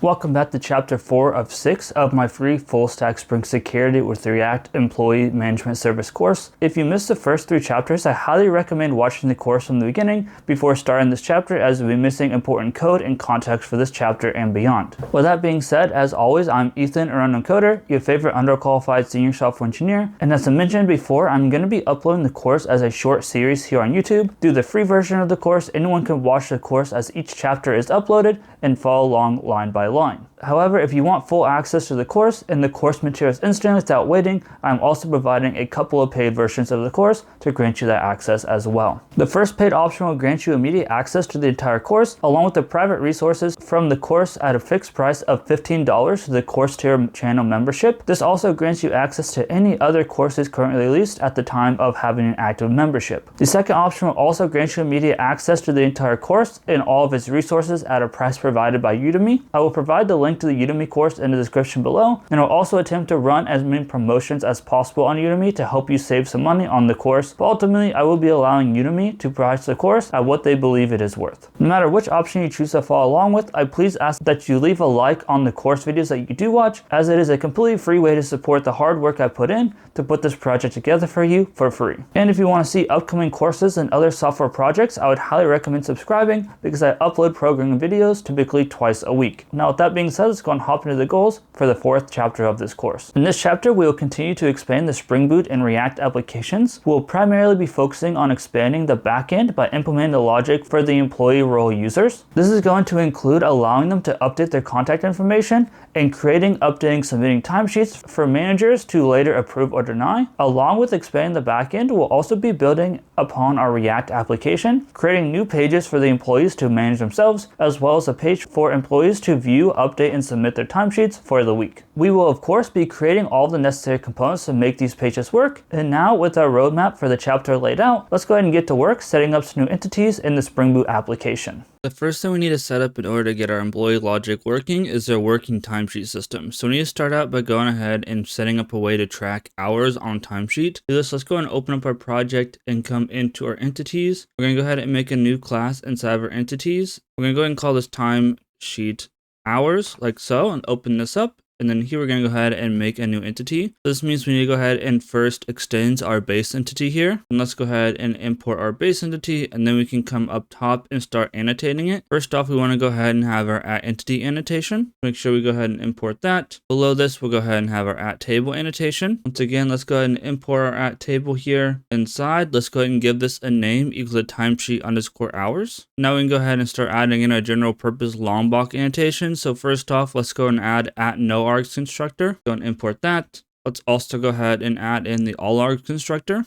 Welcome back to chapter 4 of 6 of my free full stack Spring Security with React Employee Management Service course. If you missed the first 3 chapters, I highly recommend watching the course from the beginning before starting this chapter, as we'll be missing important code and context for this chapter and beyond. With that being said, as always, I'm Ethan, or Unknown Coder, your favorite underqualified senior software engineer. And as I mentioned before, I'm going to be uploading the course as a short series here on YouTube. Through the free version of the course, anyone can watch the course as each chapter is uploaded and follow along line by line. However, if you want full access to the course and the course materials instantly without waiting, I'm also providing a couple of paid versions of the course to grant you that access as well. The first paid option will grant you immediate access to the entire course, along with the private resources from the course at a fixed price of $15 to the course tier channel membership. This also grants you access to any other courses currently released at the time of having an active membership. The second option will also grant you immediate access to the entire course and all of its resources at a price provided by Udemy. I will provide the link to the Udemy course in the description below, and I'll also attempt to run as many promotions as possible on Udemy to help you save some money on the course, but ultimately I will be allowing Udemy to price the course at what they believe it is worth. No matter which option you choose to follow along with, I please ask that you leave a like on the course videos that you do watch, as it is a completely free way to support the hard work I put in to put this project together for you for free. And if you want to see upcoming courses and other software projects, I would highly recommend subscribing, because I upload programming videos typically twice a week. Now with that being said, let's go and hop into the goals for the 4th chapter of this course. In this chapter, we will continue to expand the Spring Boot and React applications. We'll primarily be focusing on expanding the backend by implementing the logic for the employee role users. This is going to include allowing them to update their contact information and creating, updating, submitting timesheets for managers to later approve or deny. Along with expanding the backend, we'll also be building upon our React application, creating new pages for the employees to manage themselves, as well as a page for employees to view, update, and submit their timesheets for the week. We will of course be creating all the necessary components to make these pages work. And now, with our roadmap for the chapter laid out, let's go ahead and get to work setting up some new entities in the Spring Boot application. The first thing we need to set up in order to get our employee logic working is their working timesheet system. So we need to start out by going ahead and setting up a way to track hours on timesheet. To do this, let's go ahead and open up our project and come into our entities. We're going to go ahead and make a new class inside of our entities. We're going to go ahead and call this timesheet hours, like so, and open this up. And then here we're going to go ahead and make a new entity. This means we need to go ahead and first extend our base entity here. And let's go ahead and import our base entity, and then we can come up top and start annotating it. First off, we want to go ahead and have our @entity annotation. Make sure we go ahead and import that. Below this, we'll go ahead and have our @table annotation. Once again, let's go ahead and import our @table here. Inside, let's go ahead and give this a name equal to timesheet_hours. Now we can go ahead and start adding in our general purpose long block annotation. So first off, let's go and add @noargs constructor. Go and import that. Let's also go ahead and add in the allargs constructor.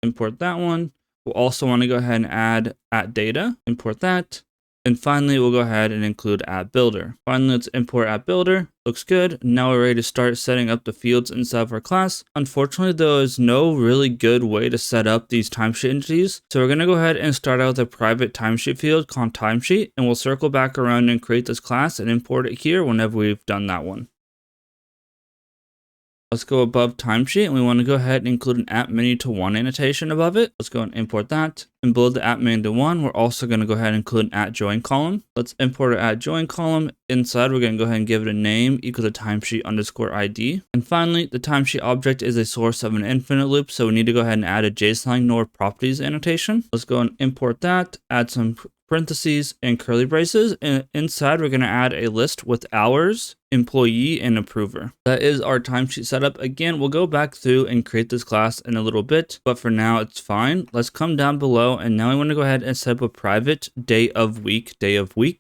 Import that one. We'll also want to go ahead and add @data. Import that. And finally, we'll go ahead and include @builder. Finally, let's import @builder. Looks good. Now we're ready to start setting up the fields inside of our class. Unfortunately, there is no really good way to set up these timesheet entities. So we're going to go ahead and start out with a private timesheet field called timesheet, and we'll circle back around and create this class and import it here whenever we've done that one. Let's go above timesheet, and we want to go ahead and include an @menu_to_one annotation above it. Let's go and import that. And below the @menu_to_one, we're also going to go ahead and include an @join column. Let's import our @join column. Inside, we're going to go ahead and give it a name equal to timesheet_ID. And finally, the timesheet object is a source of an infinite loop, so we need to go ahead and add a JSON ignore properties annotation. Let's go and import that, add some parentheses and curly braces, and inside we're going to add a list with hours, employee, and approver. That is our timesheet setup. Again, we'll go back through and create this class in a little bit, but for now it's fine. Let's come down below, and now we want to go ahead and set up a private day of week.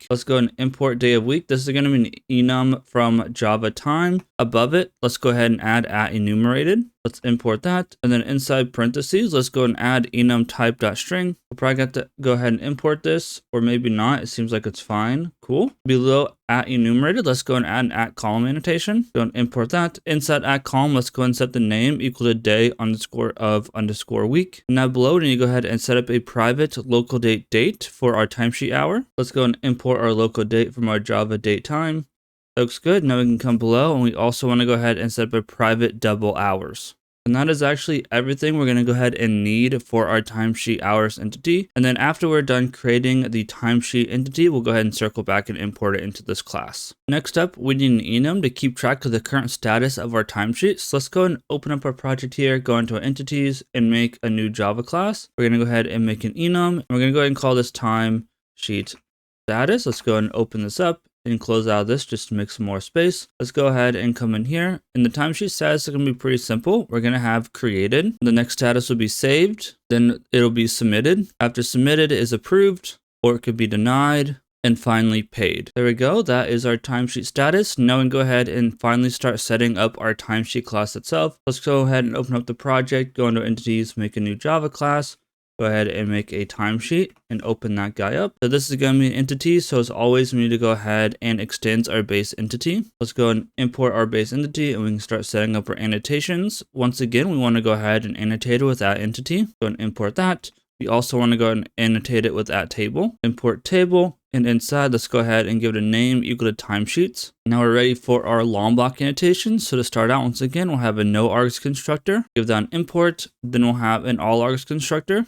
Let's go and import day of week. This is going to be an enum from Java time. Above it, let's go ahead and add @enumerated. Let's import that. And then inside parentheses, let's go and add enum type.string. We'll probably have to go ahead and import this, or maybe not. It seems like it's fine. Cool. Below @enumerated, let's go and add an @column annotation. Go and import that. Inside @column, let's go and set the name equal to day_of_week. Now below, we need to go ahead and set up a private local date for our timesheet hour. Let's go and import our local date from our Java date time. Looks good. Now we can come below, and we also want to go ahead and set up a private double hours. And that is actually everything we're going to go ahead and need for our timesheet hours entity. And then after we're done creating the timesheet entity, we'll go ahead and circle back and import it into this class. Next up, we need an enum to keep track of the current status of our timesheet. So let's go and open up our project here, go into our entities and make a new Java class. We're going to go ahead and make an enum. And we're going to go ahead and call this timesheet status. Let's go and open this up and close out this just to make some more space. Let's go ahead and come in here. And the timesheet status is going to be pretty simple. We're going to have created. The next status will be saved. Then it'll be submitted. After submitted is approved, or it could be denied. And finally paid. There we go. That is our timesheet status. Now we can go ahead and finally start setting up our timesheet class itself. Let's go ahead and open up the project, go into entities, make a new Java class. Go ahead and make a timesheet and open that guy up. So this is going to be an entity. So as always, we need to go ahead and extend our base entity. Let's go and import our base entity and we can start setting up our annotations. Once again, we want to go ahead and annotate it with that entity. Go and import that. We also want to go and annotate it with that table. Import table. And inside, let's go ahead and give it a name equal to timesheets. Now we're ready for our long block annotation. So to start out, once again, we'll have a no args constructor. Give that an import. Then we'll have an all args constructor.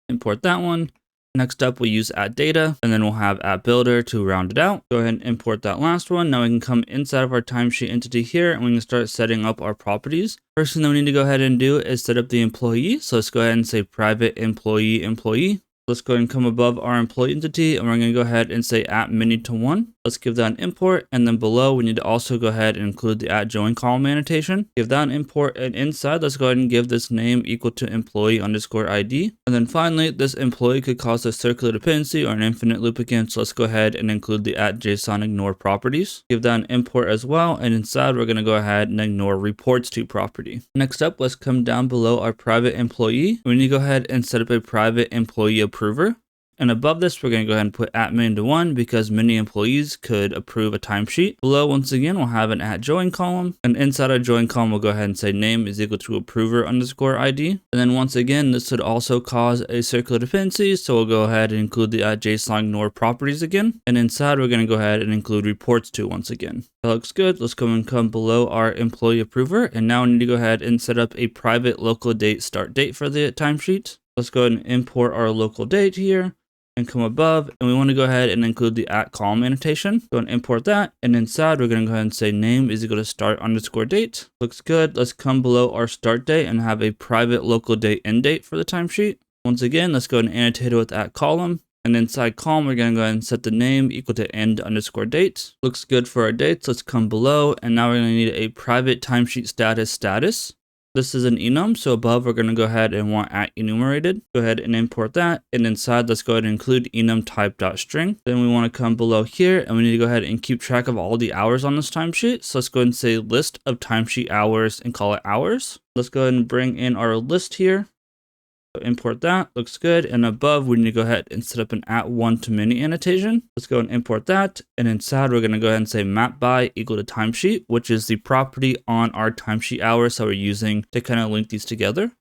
Import that one. Next up, we use @data, and then we'll have @builder to round it out. Go ahead and import that last one. Now we can come inside of our timesheet entity here, and we can start setting up our properties. First thing that we need to go ahead and do is set up the employee. So let's go ahead and say private employee. Let's go ahead and come above our employee entity, and we're going to go ahead and say @many_to_1. Let's give that an import, and then below we need to also go ahead and include the @join column annotation. Give that an import, and inside let's go ahead and give this name equal to employee_ID. And then finally, this employee could cause a circular dependency or an infinite loop again. So let's go ahead and include the @JSON_ignore properties. Give that an import as well, and inside we're going to go ahead and ignore reports to property. Next up, let's come down below our private employee. We need to go ahead and set up a private employee approver. And above this, we're going to go ahead and put @many_to_1 because many employees could approve a timesheet. Below, once again, we'll have an @join column. And inside our join column, we'll go ahead and say name is equal to approver_ID. And then once again, this would also cause a circular dependency. So we'll go ahead and include the @JSON_ignore properties again. And inside, we're going to go ahead and include reports to once again. That looks good. Let's go and come below our employee approver. And now we need to go ahead and set up a private local date start date for the timesheet. Let's go ahead and import our local date here. And come above, and we want to go ahead and include the @column annotation. Go and import that, and inside we're going to go ahead and say name is equal to start_date. Looks good. Let's come below our start date and have a private local date end date for the timesheet. Once again, let's go and annotate it with @column. And inside column, we're going to go ahead and set the name equal to end_date. Looks good for our dates. Let's come below, and now we're going to need a private timesheet status. This is an enum, so above we're going to go ahead and want @enumerated. Go ahead and import that, and inside let's go ahead and include enum type.string. Then we want to come below here, and we need to go ahead and keep track of all the hours on this timesheet. So let's go ahead and say list of timesheet hours and call it hours. Let's go ahead and bring in our list here. So import that, looks good. And above, we need to go ahead and set up an @one-to-many annotation. Let's go and import that. And inside, we're going to go ahead and say map by equal to timesheet, which is the property on our timesheet hours that we're using to kind of link these together.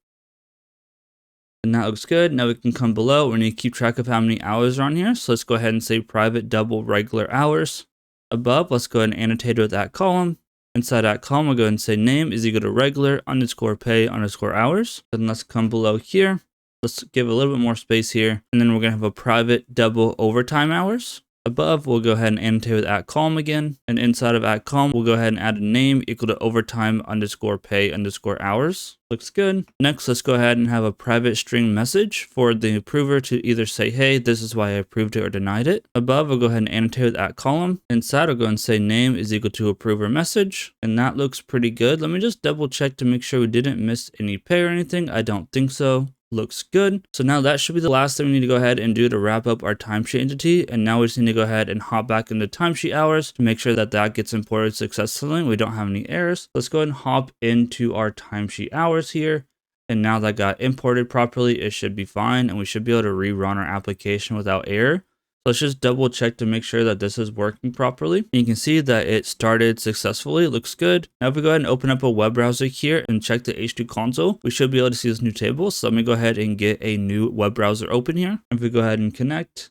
And that looks good. Now we can come below. We need to keep track of how many hours are on here. So let's go ahead and say private double regular hours. Above, let's go ahead and annotate it with @column. Inside @column, we'll go ahead and say name is equal to regular_pay_hours. Then let's come below here. Let's give a little bit more space here. And then we're going to have a private double overtime hours. Above, we'll go ahead and annotate with @column again. And inside of @column, we'll go ahead and add a name equal to overtime_pay_hours. Looks good. Next, let's go ahead and have a private string message for the approver to either say, hey, this is why I approved it or denied it. Above, we'll go ahead and annotate with @column. Inside, I'll go and say name is equal to approver message. And that looks pretty good. Let me just double check to make sure we didn't miss any pay or anything. I don't think so. Looks good. So now that should be the last thing we need to go ahead and do to wrap up our timesheet entity. And now we just need to go ahead and hop back into timesheet hours to make sure that that gets imported successfully. We don't have any errors. Let's go ahead and hop into our timesheet hours here. And now that got imported properly, it should be fine. And we should be able to rerun our application without error. Let's just double check to make sure that this is working properly. And you can see that it started successfully. It looks good. Now if we go ahead and open up a web browser here and check the H2 console, we should be able to see this new table. So let me go ahead and get a new web browser open here. If we go ahead and connect,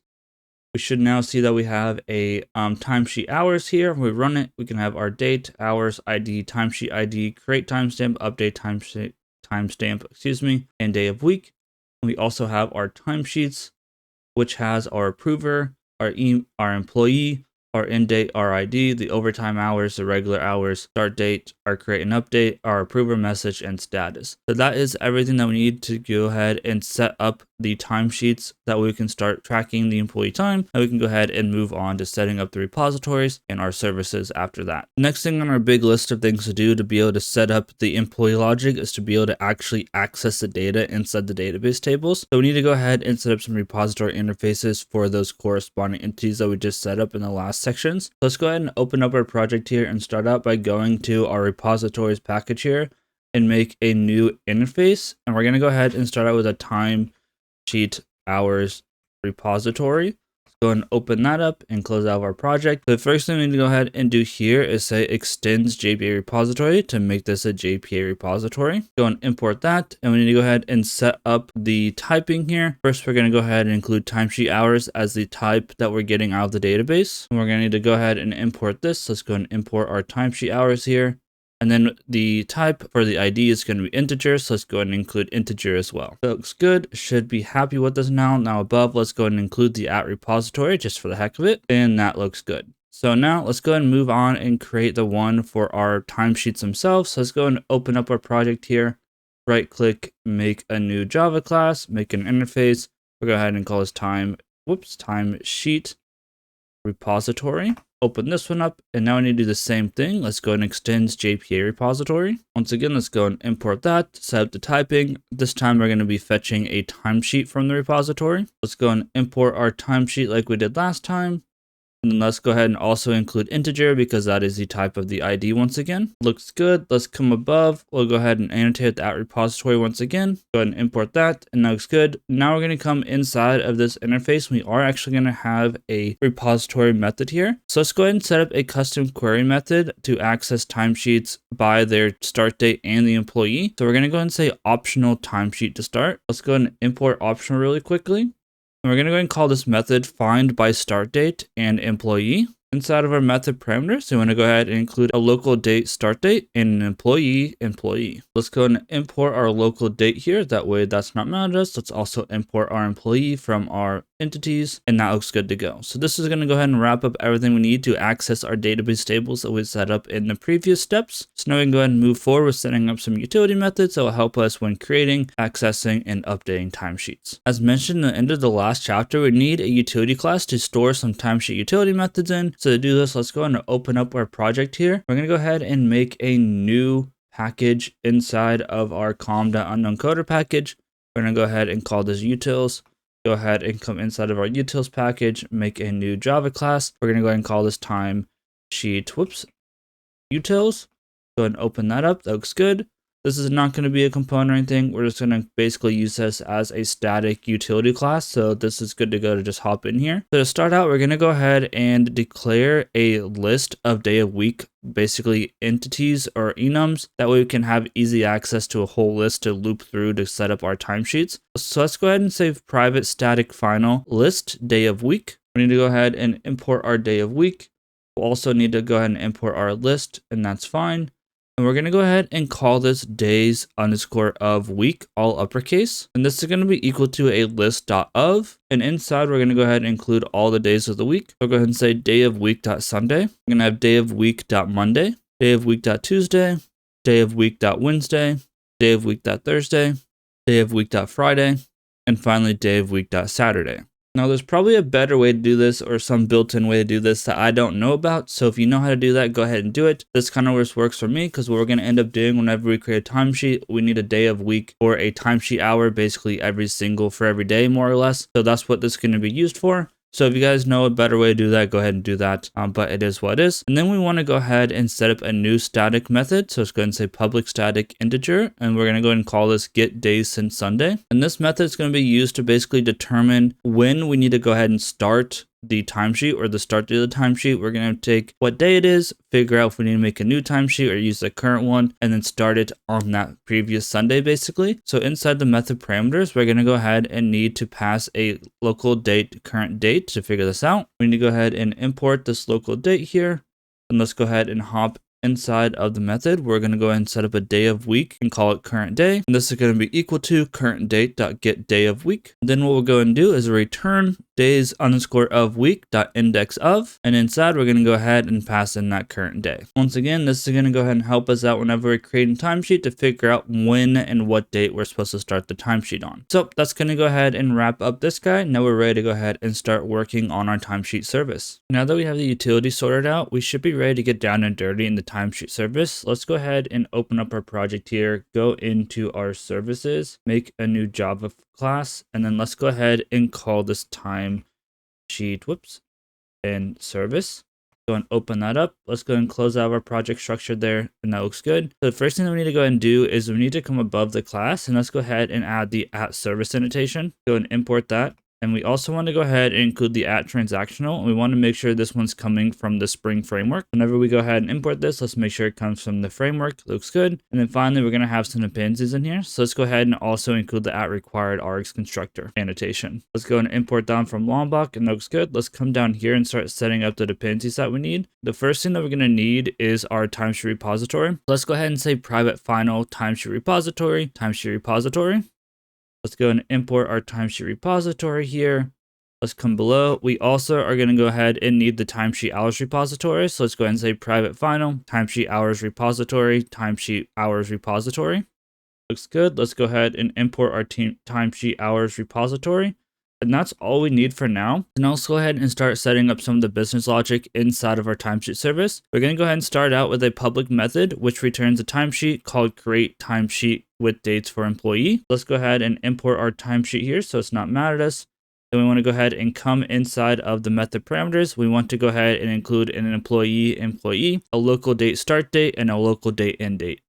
we should now see that we have a timesheet hours here. When we run it, we can have our date, hours, ID, timesheet ID, create timestamp, update timestamp, and day of week. And we also have our timesheets, which has our approver, our employee, our end date, our ID, the overtime hours, the regular hours, start date, our create and update, our approver message, and status. So that is everything that we need to go ahead and set up the timesheets. That way we can start tracking the employee time, and we can go ahead and move on to setting up the repositories and our services after that. Next thing on our big list of things to do to be able to set up the employee logic is to be able to actually access the data inside the database tables. So we need to go ahead and set up some repository interfaces for those corresponding entities that we just set up in the last sections. Let's go ahead and open up our project here and start out by going to our repositories package here and make a new interface. And we're going to go ahead and start out with a time sheet hours repository. Let's go and open that up and close out of our project. The first thing we need to go ahead and do here is say extends JPA repository to make this a JPA repository. Go and import that, and we need to go ahead and set up the typing here. First, we're going to go ahead and include timesheet hours as the type that we're getting out of the database. And we're going to need to go ahead and import this. Let's go and import our timesheet hours here. And then the type for the ID is going to be integer. So let's go ahead and include integer as well. That looks good. Should be happy with this now. Now above, let's go ahead and include the @repository just for the heck of it. And that looks good. So now let's go ahead and move on and create the one for our timesheets themselves. So let's go and open up our project here. Right click, make a new Java class, make an interface. We'll go ahead and call this timesheet repository. Open this one up, and now we need to do the same thing. Let's go and extend JPA repository. Once again, let's go and import that, set up the typing. This time we're going to be fetching a timesheet from the repository. Let's go and import our timesheet like we did last time. And then let's go ahead and also include integer because that is the type of the ID once again. Looks good. Let's come above. We'll go ahead and annotate that repository once again. Go ahead and import that, and that looks good. Now we're going to come inside of this interface. We are actually going to have a repository method here. So let's go ahead and set up a custom query method to access timesheets by their start date and the employee. So we're going to go ahead and say optional timesheet to start. Let's go ahead and import optional really quickly. And we're going to go ahead and call this method find by start date and employee. Inside of our method parameters, we want to go ahead and include a local date start date and an employee. Let's go ahead and import our local date here. That way that's not managed. Let's also import our employee from our entities, and that looks good to go. So this is going to go ahead and wrap up everything we need to access our database tables that we set up in the previous steps. So now we can go ahead and move forward with setting up some utility methods that will help us when creating, accessing, and updating timesheets. As mentioned at the end of the last chapter, we need a utility class to store some timesheet utility methods in. So to do this, let's go ahead and open up our project here. We're going to go ahead and make a new package inside of our com.unknowncoder package. We're going to go ahead and call this utils. Go ahead and come inside of our utils package, make a new Java class. We're going to go ahead and call this timesheet, utils. Go ahead and open that up. That looks good. This is not going to be a component or anything. We're just going to basically use this as a static utility class. So this is good to go to just hop in here. So to start out, we're going to go ahead and declare a list of day of week, basically entities or enums. That way we can have easy access to a whole list to loop through to set up our timesheets. So let's go ahead and say private static final list day of week. We need to go ahead and import our day of week. We'll also need to go ahead and import our list, and that's fine. And we're going to go ahead and call this days underscore of week, all uppercase. And this is going to be equal to a list.of. And inside, we're going to go ahead and include all the days of the week. We'll go ahead and say day of week.sunday. We're going to have day of week.monday, day of week.tuesday, day of week.wednesday, day of week.thursday, day of week.friday, and finally day of week.saturday. Now, there's probably a better way to do this or some built-in way to do this that I don't know about. So if you know how to do that, go ahead and do it. This kind of works for me because what we're going to end up doing whenever we create a timesheet, we need a day of week or a timesheet hour, basically for every day, more or less. So that's what this is going to be used for. So if you guys know a better way to do that, go ahead and do that. But it is what it is. And then we want to go ahead and set up a new static method. So let's go ahead and say public static integer. And we're going to go ahead and call this get days since Sunday. And this method is going to be used to basically determine when we need to go ahead and start the timesheet or the start date of the timesheet. We're going to take what day it is, figure out if we need to make a new timesheet or use the current one, and then start it on that previous Sunday, basically. So inside the method parameters, we're going to go ahead and need to pass a local date, current date to figure this out. We need to go ahead and import this local date here. And let's go ahead and hop inside of the method, we're going to go ahead and set up a day of week and call it current day. And this is going to be equal to current date.get day of week. Then what we'll go and do is return days underscore of week dot index of, and inside we're going to go ahead and pass in that current day. Once again, this is going to go ahead and help us out whenever we're creating timesheet to figure out when and what date we're supposed to start the timesheet on. So that's going to go ahead and wrap up this guy. Now we're ready to go ahead and start working on our timesheet service. Now that we have the utility sorted out, we should be ready to get down and dirty in the timesheet service. Let's go ahead and open up our project here, go into our services, make a new Java class, and then let's go ahead and call this timesheet, and service. Go and open that up. Let's go and close out our project structure there, and that looks good. So the first thing that we need to go ahead and do is we need to come above the class, and let's go ahead and add the @service annotation. Go and import that. And we also want to go ahead and include the @transactional. And we want to make sure this one's coming from the Spring framework. Whenever we go ahead and import this, let's make sure it comes from the framework. Looks good. And then finally, we're going to have some dependencies in here. So let's go ahead and also include the @required Rx constructor annotation. Let's go and import down from Lombok, and that looks good. Let's come down here and start setting up the dependencies that we need. The first thing that we're going to need is our timesheet repository. Let's go ahead and say private final timesheet repository, timesheet repository. Let's go and import our timesheet repository here. Let's come below. We also are going to go ahead and need the timesheet hours repository. So let's go ahead and say private final timesheet hours repository, timesheet hours repository. Looks good. Let's go ahead and import our timesheet hours repository. And that's all we need for now. And let's go ahead and start setting up some of the business logic inside of our timesheet service. We're going to go ahead and start out with a public method, which returns a timesheet called create timesheet with dates for employee. Let's go ahead and import our timesheet here so it's not mad at us. Then we want to go ahead and come inside of the method parameters. We want to go ahead and include an employee, a local date start date, and a local date end date.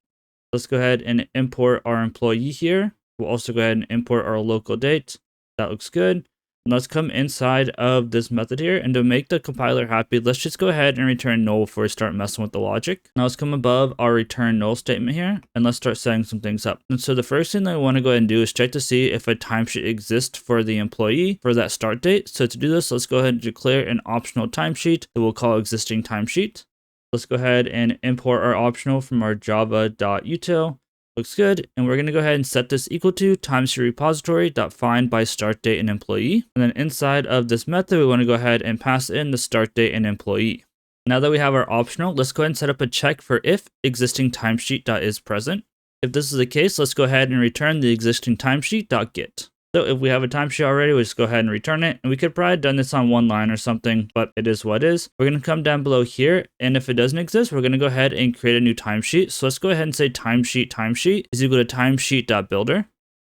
Let's go ahead and import our employee here. We'll also go ahead and import our local date. That looks good. And let's come inside of this method here, and to make the compiler happy, let's just go ahead and return null before we start messing with the logic. Now let's come above our return null statement here, and let's start setting some things up. And so the first thing that we want to go ahead and do is check to see if a timesheet exists for the employee for that start date. So to do this, let's go ahead and declare an optional timesheet that we'll call existing timesheet. Let's go ahead and import our optional from our java.util. Looks good. And we're going to go ahead and set this equal to timesheet repository.find by start date and employee. And then inside of this method, we want to go ahead and pass in the start date and employee. Now that we have our optional, let's go ahead and set up a check for if existing timesheet.is present. If this is the case, let's go ahead and return the existing timesheet.get. So if we have a timesheet already, we'll just go ahead and return it. And we could probably have done this on one line or something, but it is what it is. We're going to come down below here. And if it doesn't exist, we're going to go ahead and create a new timesheet. So let's go ahead and say timesheet is equal to timesheet.builder.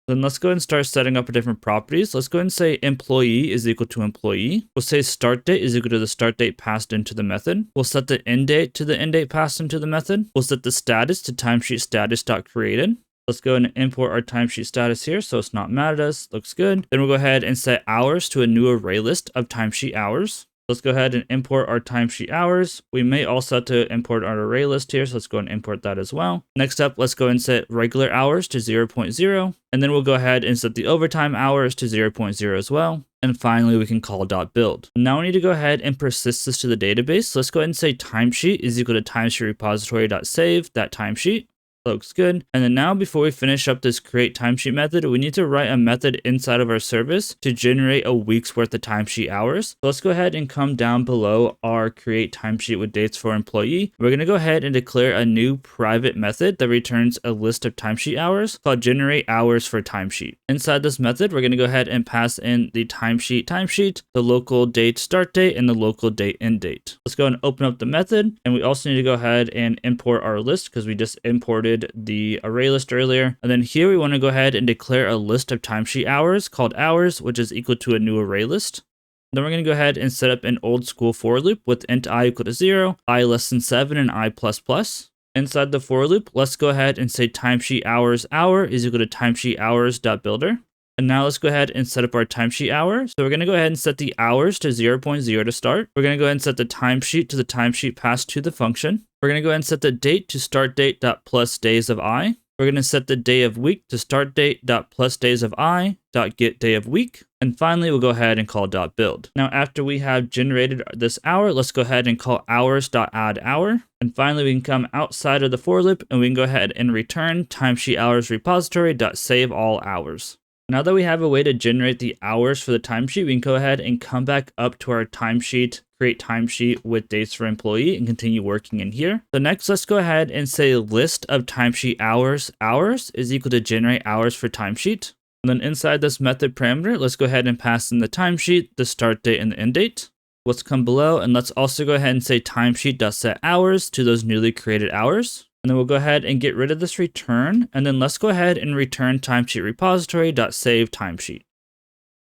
Then let's go ahead and start setting up our different properties. Let's go ahead and say employee is equal to employee. We'll say start date is equal to the start date passed into the method. We'll set the end date to the end date passed into the method. We'll set the status to timesheet status.created. Let's go ahead and import our timesheet status here so it's not mad at us. Looks good. Then we'll go ahead and set hours to a new array list of timesheet hours. Let's go ahead and import our timesheet hours. We may also have to import our array list here, so let's go and import that as well. Next up, let's go and set regular hours to 0.0. And then we'll go ahead and set the overtime hours to 0.0 as well. And finally, we can call .build. Now we need to go ahead and persist this to the database. So let's go ahead and say timesheet is equal to timesheet repository.save that timesheet. Looks good. And then now before we finish up this create timesheet method, we need to write a method inside of our service to generate a week's worth of timesheet hours. So let's go ahead and come down below our create timesheet with dates for employee. We're going to go ahead and declare a new private method that returns a list of timesheet hours called generate hours for timesheet. Inside this method, we're going to go ahead and pass in the timesheet, the local date start date, and the local date end date. Let's go and open up the method. And we also need to go ahead and import our list because we just imported the array list earlier. And then here we want to go ahead and declare a list of timesheet hours called hours, which is equal to a new array list. Then we're going to go ahead and set up an old school for loop with int I equal to 0, I less than 7, and I plus plus. Inside the for loop, let's go ahead and say timesheet hours hour is equal to timesheet hours.builder. And now let's go ahead and set up our timesheet hours. So we're going to go ahead and set the hours to 0.0 to start. We're going to go ahead and set the timesheet to the timesheet passed to the function. We're going to go ahead and set the date to start date dot plus days of I. We're going to set the day of week to start date dot plus days of I dot get day of week. And finally, we'll go ahead and call .build. Now, after we have generated this hour, let's go ahead and call hours.addHour. And finally, we can come outside of the for loop and we can go ahead and return timesheet hours repository.save all hours. Now that we have a way to generate the hours for the timesheet, we can go ahead and come back up to our timesheet, create timesheet with dates for employee, and continue working in here. So next, let's go ahead and say list of timesheet hours is equal to generate hours for timesheet. And then inside this method parameter, let's go ahead and pass in the timesheet, the start date, and the end date. Let's come below and let's also go ahead and say timesheet.setHours to those newly created hours. And then we'll go ahead and get rid of this return. And then let's go ahead and return timesheet repository.save timesheet.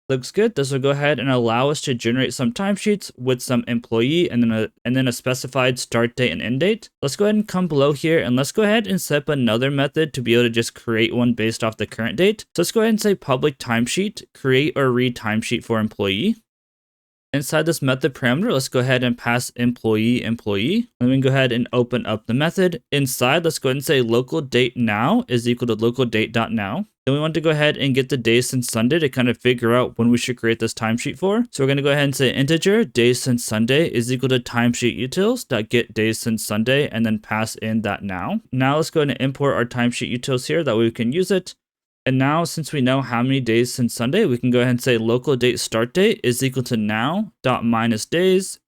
Looks good. This will go ahead and allow us to generate some timesheets with some employee and then a specified start date and end date. Let's go ahead and come below here and let's go ahead and set up another method to be able to just create one based off the current date. So let's go ahead and say public timesheet, create or read timesheet for employee. Inside this method parameter, let's go ahead and pass employee. And then we can go ahead and open up the method. Inside, let's go ahead and say local date now is equal to local date.now. Then we want to go ahead and get the days since Sunday to kind of figure out when we should create this timesheet for. So we're going to go ahead and say integer days since Sunday is equal to timesheet utils.get days since Sunday and then pass in that now. Now let's go ahead and import our timesheet utils here that way we can use it. And now, since we know how many days since Sunday, we can go ahead and say local date start date is equal to now.minus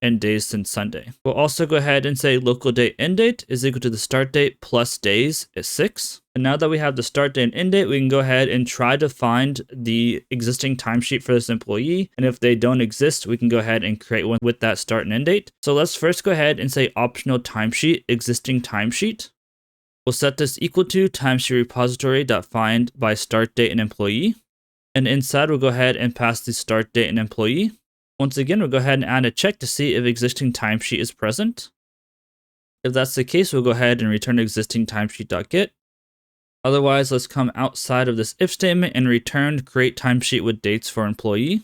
and days since Sunday. We'll also go ahead and say local date end date is equal to the start date plus days is 6. And now that we have the start date and end date, we can go ahead and try to find the existing timesheet for this employee. And if they don't exist, we can go ahead and create one with that start and end date. So let's first go ahead and say optional timesheet, existing timesheet. We'll set this equal to timesheet repository.find by start date and employee. And inside, we'll go ahead and pass the start date and employee. Once again, we'll go ahead and add a check to see if existing timesheet is present. If that's the case, we'll go ahead and return existing timesheet.get. Otherwise, let's come outside of this if statement and return create timesheet with dates for employee.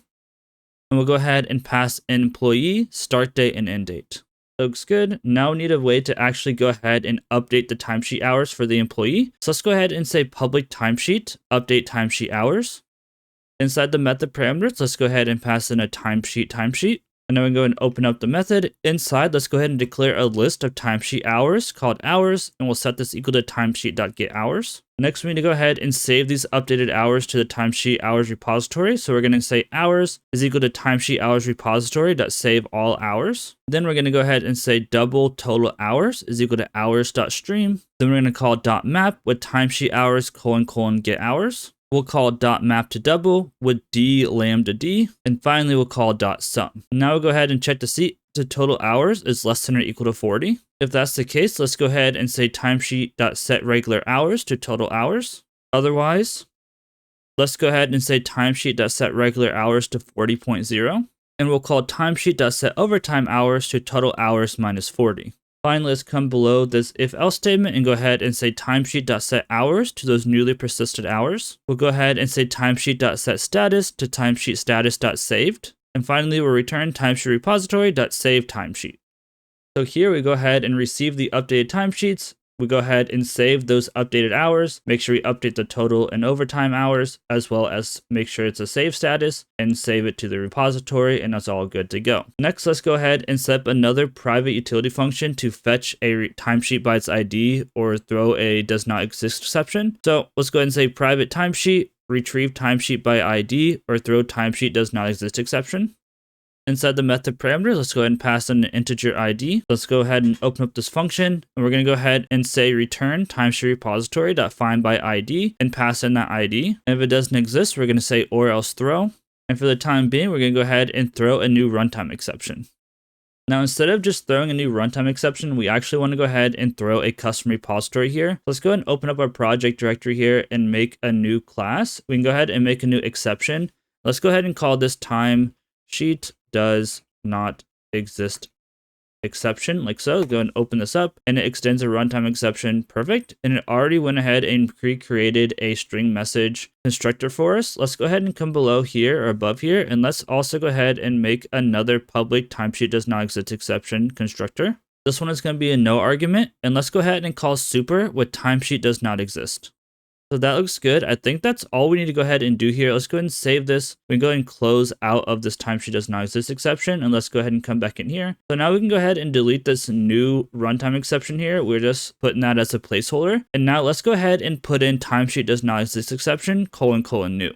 And we'll go ahead and pass in employee, start date, and end date. Looks good. Now we need a way to actually go ahead and update the timesheet hours for the employee. So let's go ahead and say public timesheet, update timesheet hours. Inside the method parameters, let's go ahead and pass in a timesheet. And then we go and open up the method. Inside, let's go ahead and declare a list of timesheet hours called hours, and we'll set this equal to timesheet.getHours. Next, we need to go ahead and save these updated hours to the timesheet hours repository. So we're going to say hours is equal to timesheet hours repository.save all hours. Then we're going to go ahead and say double total hours is equal to hours.stream. Then we're going to call .map with timesheet hours : get hours. We'll call .map to double with d lambda d. And finally, we'll call .sum. Now we'll go ahead and check to see the total hours is less than or equal to 40. If that's the case, let's go ahead and say timesheet.set regular hours to total hours. Otherwise, let's go ahead and say timesheet.set regular hours to 40.0. And we'll call timesheet.set overtime hours to total hours minus 40. Finally, let's come below this if-else statement and go ahead and say timesheet.set hours to those newly persisted hours. We'll go ahead and say timesheet.set status to timesheet status.saved. And finally, we'll return timesheet repository.save timesheet. So here we go ahead and receive the updated timesheets. We go ahead and save those updated hours, make sure we update the total and overtime hours, as well as make sure it's a save status and save it to the repository, and that's all good to go. Next, let's go ahead and set up another private utility function to fetch a timesheet by its ID or throw a does not exist exception. So let's go ahead and say private timesheet, retrieve timesheet by ID, or throw timesheet does not exist exception. Inside the method parameters, let's go ahead and pass in an integer ID. Let's go ahead and open up this function, and we're going to go ahead and say return timesheet repository.find by ID and pass in that ID. And if it doesn't exist, we're going to say or else throw. And for the time being, we're going to go ahead and throw a new runtime exception. Now, instead of just throwing a new runtime exception, we actually want to go ahead and throw a custom repository here. Let's go ahead and open up our project directory here and make a new class. We can go ahead and make a new exception. Let's go ahead and call this timesheet does not exist exception, like so. Go and open this up, and it extends a runtime exception. Perfect. And it already went ahead and pre-created a string message constructor for us. Let's go ahead and come below here or above here, and let's also go ahead and make another public timesheet does not exist exception constructor. This one is going to be a no argument, and let's go ahead and call super with timesheet does not exist. So So that looks good. I think that's all we need to go ahead and do here. Let's go ahead and save this. We can go ahead and close out of this timesheet does not exist exception. And let's go ahead and come back in here. So now we can go ahead and delete this new runtime exception here. We're just putting that as a placeholder. And now let's go ahead and put in timesheet does not exist exception, : new.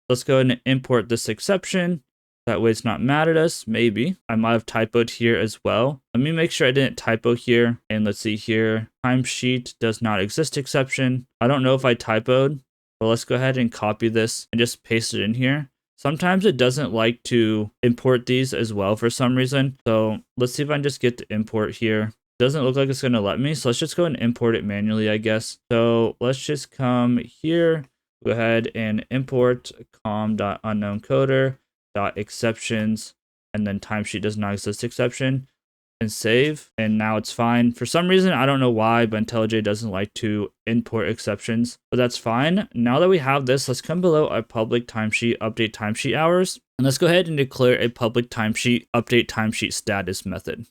Let's go ahead and import this exception. That way it's not mad at us. Maybe I might have typoed here as well. Let me make sure I didn't typo here. And let's see here. Timesheet does not exist exception. I don't know if I typoed, but let's go ahead and copy this and just paste it in here. Sometimes it doesn't like to import these as well for some reason. So let's see if I can just get to import here. Doesn't look like it's going to let me. So let's just go and import it manually, I guess. So let's just come here. Go ahead and import com.unknowncoder.exceptions and then timesheet does not exist exception and save. And now it's fine. For some reason, I don't know why, but IntelliJ doesn't like to import exceptions, but that's fine. Now that we have this, let's come below our public timesheet update timesheet hours. And let's go ahead and declare a public timesheet update timesheet status method.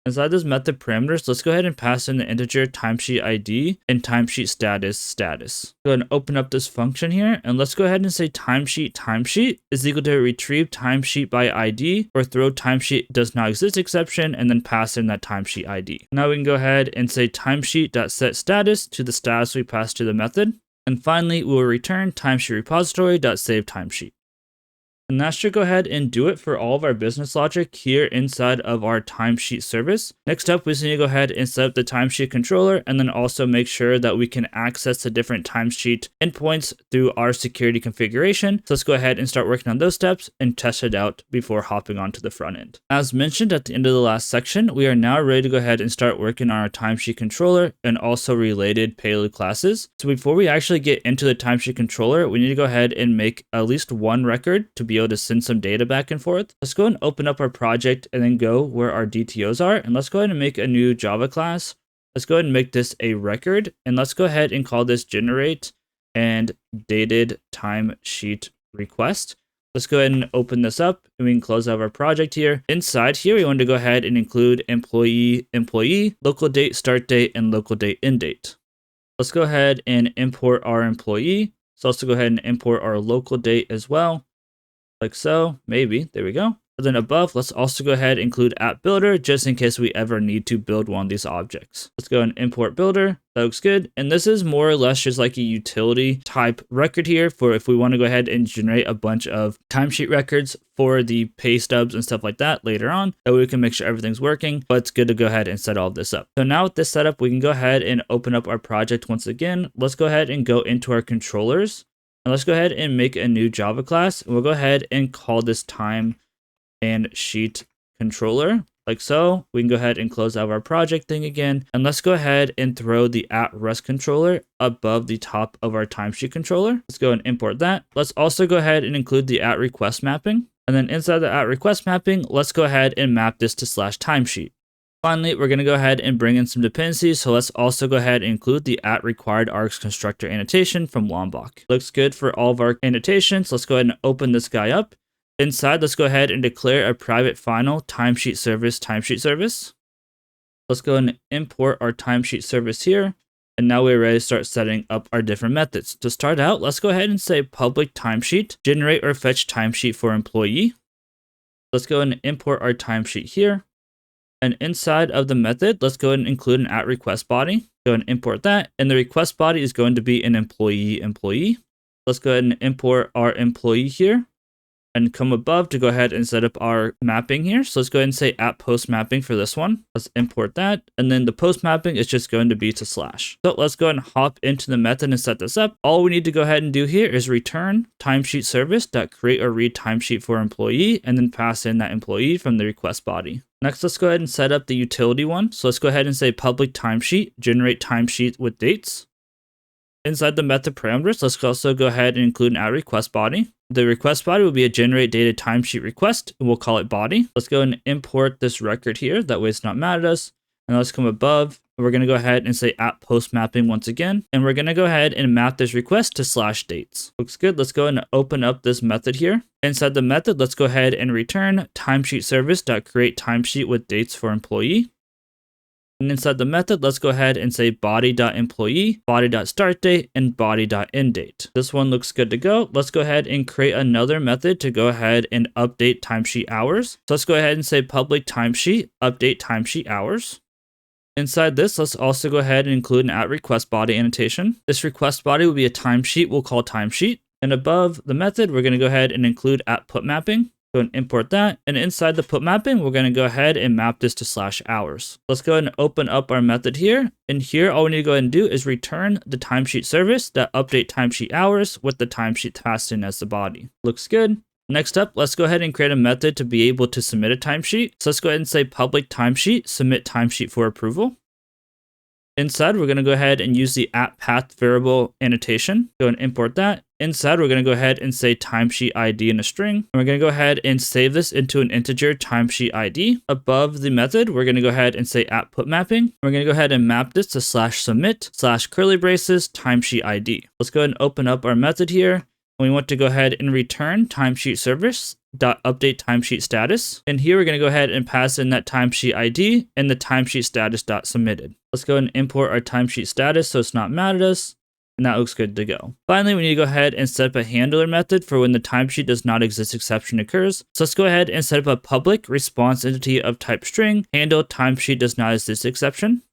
Inside this method parameters, let's go ahead and pass in the integer timesheet ID and timesheet status. Go ahead and open up this function here, and let's go ahead and say timesheet is equal to retrieve timesheet by ID or throw timesheet does not exist exception, and then pass in that timesheet ID. Now we can go ahead and say timesheet.setStatus to the status we passed to the method. And finally, we will return timesheet repository.saveTimesheet. And that should go ahead and do it for all of our business logic here inside of our timesheet service. Next up, we just need to go ahead and set up the timesheet controller and then also make sure that we can access the different timesheet endpoints through our security configuration. So let's go ahead and start working on those steps and test it out before hopping onto the front end. As mentioned at the end of the last section, we are now ready to go ahead and start working on our timesheet controller and also related payload classes. So before we actually get into the timesheet controller, we need to go ahead and make at least one record to be able to send some data back and forth. Let's go and open up our project and then go where our DTOs are. And let's go ahead and make a new Java class. Let's go ahead and make this a record. And let's go ahead and call this generate and dated timesheet request. Let's go ahead and open this up and we can close out our project here. Inside here, we want to go ahead and include employee, local date, start date, and local date, end date. Let's go ahead and import our employee. So let's go ahead and import our local date as well. Like so, maybe, there we go. And then above, let's also go ahead and include app builder just in case we ever need to build one of these objects. Let's go and import builder. That looks good. And this is more or less just like a utility type record here for if we want to go ahead and generate a bunch of timesheet records for the pay stubs and stuff like that later on. That way we can make sure everything's working, but it's good to go ahead and set all of this up. So now with this setup, we can go ahead and open up our project once again. Let's go ahead and go into our controllers. And let's go ahead and make a new Java class. And we'll go ahead and call this time and sheet controller. Like so, we can go ahead and close out our project thing again. And let's go ahead and throw the @rest controller above the top of our timesheet controller. Let's go and import that. Let's also go ahead and include the @request mapping. And then inside the @request mapping, let's go ahead and map this to /timesheet. Finally, we're going to go ahead and bring in some dependencies. So let's also go ahead and include the @requiredArgs constructor annotation from Lombok. Looks good for all of our annotations. Let's go ahead and open this guy up. Inside, let's go ahead and declare a private final timesheet service. Let's go and import our timesheet service here. And now we're ready to start setting up our different methods. To start out, let's go ahead and say public timesheet, generate or fetch timesheet for employee. Let's go and import our timesheet here. And inside of the method, let's go ahead and include an @request body. Go and import that. And the request body is going to be an employee. Let's go ahead and import our employee here and come above to go ahead and set up our mapping here. So let's go ahead and say @post mapping for this one. Let's import that. And then the post mapping is just going to be to /. So let's go ahead and hop into the method and set this up. All we need to go ahead and do here is return timesheet service.create or read timesheet for employee and then pass in that employee from the request body. Next, let's go ahead and set up the utility one. So let's go ahead and say public timesheet, generate timesheet with dates. Inside the method parameters, let's also go ahead and include an @request body. The request body will be a generate dated timesheet request, and we'll call it body. Let's go and import this record here. That way it's not mad at us. And let's come above. We're going to go ahead and say @post mapping once again. And we're going to go ahead and map this request to /dates. Looks good. Let's go and open up this method here. Inside the method, let's go ahead and return timesheet service.create timesheet with dates for employee. And inside the method, let's go ahead and say body.employee, body.startDate, and body.endDate. This one looks good to go. Let's go ahead and create another method to go ahead and update timesheet hours. So let's go ahead and say public timesheet, update timesheet hours. Inside this, let's also go ahead and include an @request body annotation. This request body will be a timesheet we'll call timesheet. And above the method, we're going to go ahead and include @putMapping. Go and import that. And inside the put mapping, we're going to go ahead and map this to /hours. Let's go ahead and open up our method here. And here, all we need to go ahead and do is return the timesheet service that update timesheet hours with the timesheet passed in as the body. Looks good. Next up, let's go ahead and create a method to be able to submit a timesheet. So let's go ahead and say public timesheet, submit timesheet for approval. Inside, we're going to go ahead and use the @path variable annotation. Go and import that. Inside, we're going to go ahead and say timesheet ID in a string. And we're going to go ahead and save this into an integer timesheet ID. Above the method, we're going to go ahead and say @putMapping. We're going to go ahead and map this to /submit /curly braces timesheet ID. Let's go ahead and open up our method here. We want to go ahead and return timesheet service .update timesheet status. And here we're going to go ahead and pass in that timesheet ID and the timesheet status .submitted. Let's go ahead and import our timesheet status so it's not mad at us. And that looks good to go. Finally, we need to go ahead and set up a handler method for when the timesheet does not exist exception occurs. So let's go ahead and set up a public response entity of type string handle timesheet does not exist exception.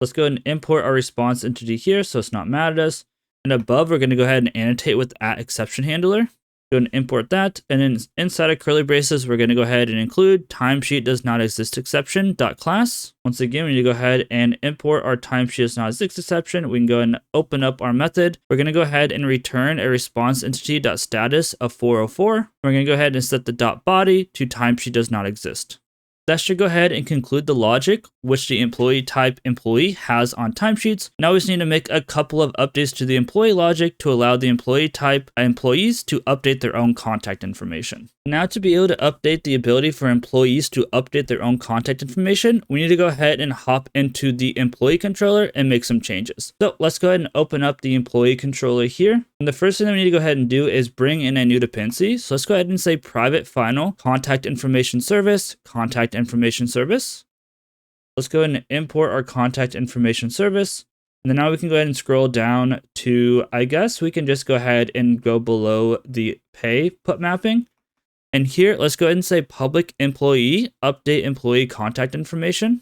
Let's go ahead and import our response entity here so it's not mad at us. And above, we're going to go ahead and annotate with @exception handler. Go and import that. And then inside of curly braces, we're going to go ahead and include timesheet does not exist exception .class. Once again, we need to go ahead and import our timesheet does not exist exception. We can go and open up our method. We're going to go ahead and return a response entity .status of 404. We're going to go ahead and set the .body to timesheet does not exist. That should go ahead and conclude the logic which the employee type employee has on timesheets. Now we just need to make a couple of updates to the employee logic to allow the employee type employees to update their own contact information. Now to be able to update the ability for employees to update their own contact information, we need to go ahead and hop into the employee controller and make some changes. So let's go ahead and open up the employee controller here. And the first thing that we need to go ahead and do is bring in a new dependency. So let's go ahead and say private final contact information service, contact information service. Let's go ahead and import our contact information service. And then now we can go ahead and scroll down to, I guess we can just go ahead and go below the pay put mapping. And here, let's go ahead and say public employee, update employee contact information.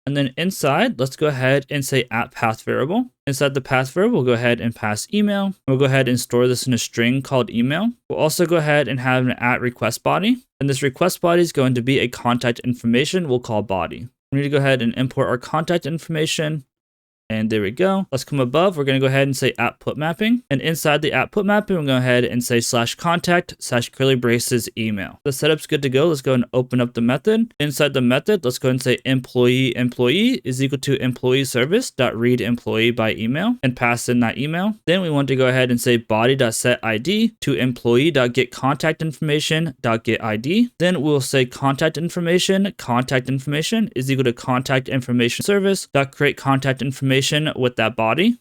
And then inside, let's go ahead and say @path variable. Inside the path variable, we'll go ahead and pass email. We'll go ahead and store this in a string called email. We'll also go ahead and have an @request body. And this request body is going to be a contact information we'll call body. We need to go ahead and import our contact information. And there we go. Let's come above. We're going to go ahead and say @putMapping. And inside the @putMapping, we'll go ahead and say /contact /curly braces email. The setup's good to go. Let's go and open up the method. Inside the method, let's go ahead and say employee is equal to employee service.read employee by email and pass in that email. Then we want to go ahead and say body.setID to employee.get contact information.get ID. Then we'll say contact information is equal to contact information service.create contact information with that body.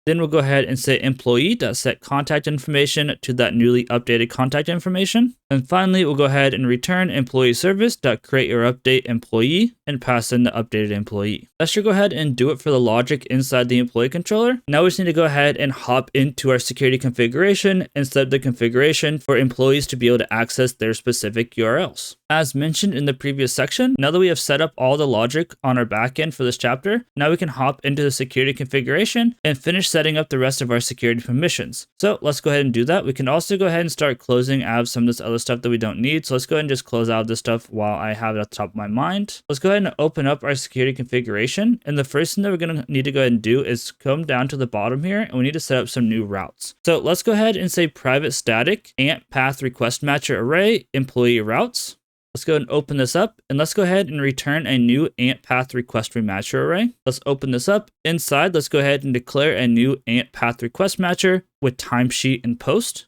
Then we'll go ahead and say employee.set contact information to that newly updated contact information. And finally, we'll go ahead and return employee service.create or update employee and pass in the updated employee. That should go ahead and do it for the logic inside the employee controller. Now we just need to go ahead and hop into our security configuration and set up the configuration for employees to be able to access their specific URLs. As mentioned in the previous section, now that we have set up all the logic on our backend for this chapter, now we can hop into the security configuration and finish setting up the rest of our security permissions. So let's go ahead and do that. We can also go ahead and start closing out of some of this other stuff that we don't need. So let's go ahead and just close out this stuff while I have it at the top of my mind. Let's go ahead and open up our security configuration. And the first thing that we're going to need to go ahead and do is come down to the bottom here and we need to set up some new routes. So let's go ahead and say private static path request matcher array employee routes. Let's go ahead and open this up and let's go ahead and return a new path request rematcher array. Let's open this up. Inside, let's go ahead and declare a new path request matcher with timesheet and post.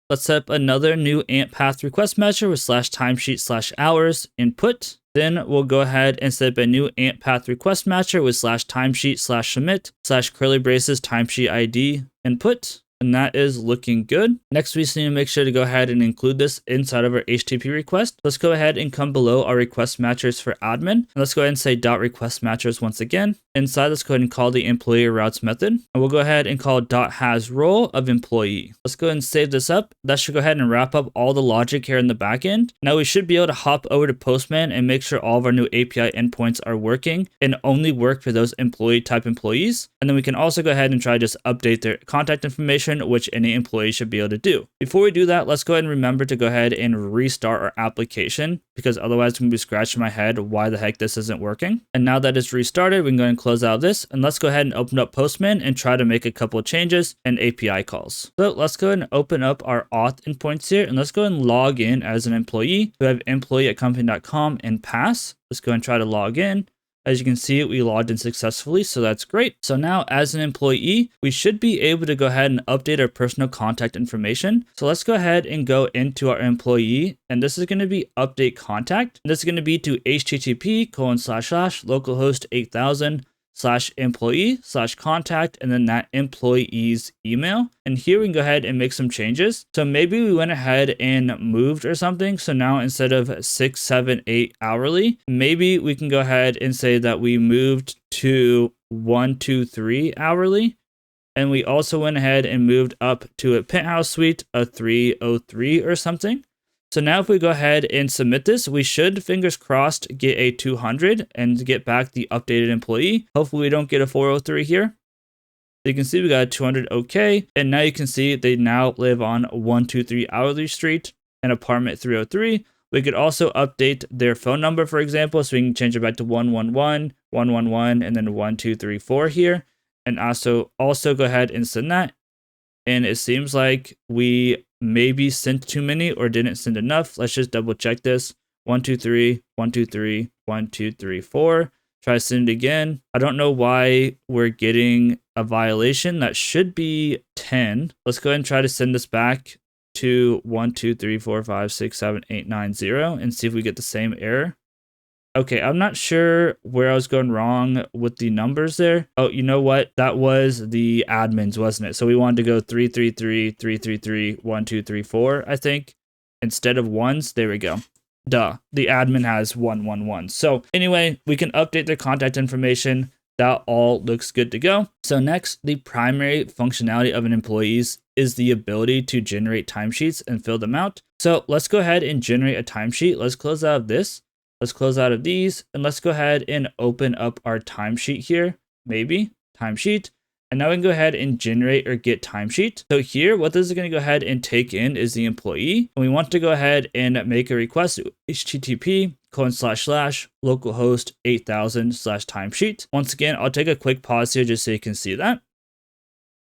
Let's set up another new path request matcher with /timesheet /hours input. Then we'll go ahead and set up a new path request matcher with /timesheet /submit /curly braces timesheet ID input. and that is looking good. Next, we just need to make sure to go ahead and include this inside of our HTTP request. Let's go ahead and come below our request matchers for admin. And let's go ahead and say .request matchers once again. Inside, let's go ahead and call the employee routes method. And we'll go ahead and call .has role of employee. Let's go ahead and save this up. That should go ahead and wrap up all the logic here in the backend. Now we should be able to hop over to Postman and make sure all of our new API endpoints are working and only work for those employee type employees. And then we can also go ahead and try to just update their contact information, which any employee should be able to do. Before we do that, let's go ahead and remember to go ahead and restart our application, because otherwise I'm going to be scratching my head why the heck this isn't working. And now that it's restarted, we can go ahead and close out this, and let's go ahead and open up Postman and try to make a couple of changes and API calls. So let's go ahead and open up our auth endpoints here, and let's go ahead and log in as an employee. We have employee@company.com and pass. Let's go and try to log in. As you can see, we logged in successfully, so that's great. So now as an employee, we should be able to go ahead and update our personal contact information. So let's go ahead and go into our employee, and this is going to be update contact. And this is going to be to http://localhost 8000/employee/contact, and then that employee's email. And here we can go ahead and make some changes. So maybe we went ahead and moved or something. So now instead of 6, 7, 8 hourly, maybe we can go ahead and say that we moved to 1, 2, 3 hourly. And we also went ahead and moved up to a penthouse suite, a 303 or something. So now if we go ahead and submit this, we should, fingers crossed, get a 200 and get back the updated employee. Hopefully we don't get a 403 here. So you can see we got a 200 okay. And now you can see they now live on 123 Hourly Street and apartment 303. We could also update their phone number, for example, so we can change it back to 111, 111, and then 1234 here. And also go ahead and send that. And it seems like we maybe sent too many or didn't send enough. Let's just double check this. 123, 123, 1234. Try to send it again. I don't know why we're getting a violation. That should be 10. Let's go ahead and try to send this back to 1, 2, 3, 4, 5, 6, 7, 8, 9, 0 and see if we get the same error. Okay, I'm not sure where I was going wrong with the numbers there. Oh, you know what? That was the admins, wasn't it? So we wanted to go 333, 333, 1234, I think, instead of ones. There we go. Duh. The admin has 111. So anyway, we can update their contact information. That all looks good to go. So next, the primary functionality of an employee is the ability to generate timesheets and fill them out. So let's go ahead and generate a timesheet. Let's close out of this. Let's close out of these, and let's go ahead and open up our timesheet here, maybe, timesheet. And now we can go ahead and generate or get timesheet. So here, what this is going to go ahead and take in is the employee. And we want to go ahead and make a request to http://localhost 8000/timesheet. Once again, I'll take a quick pause here just so you can see that.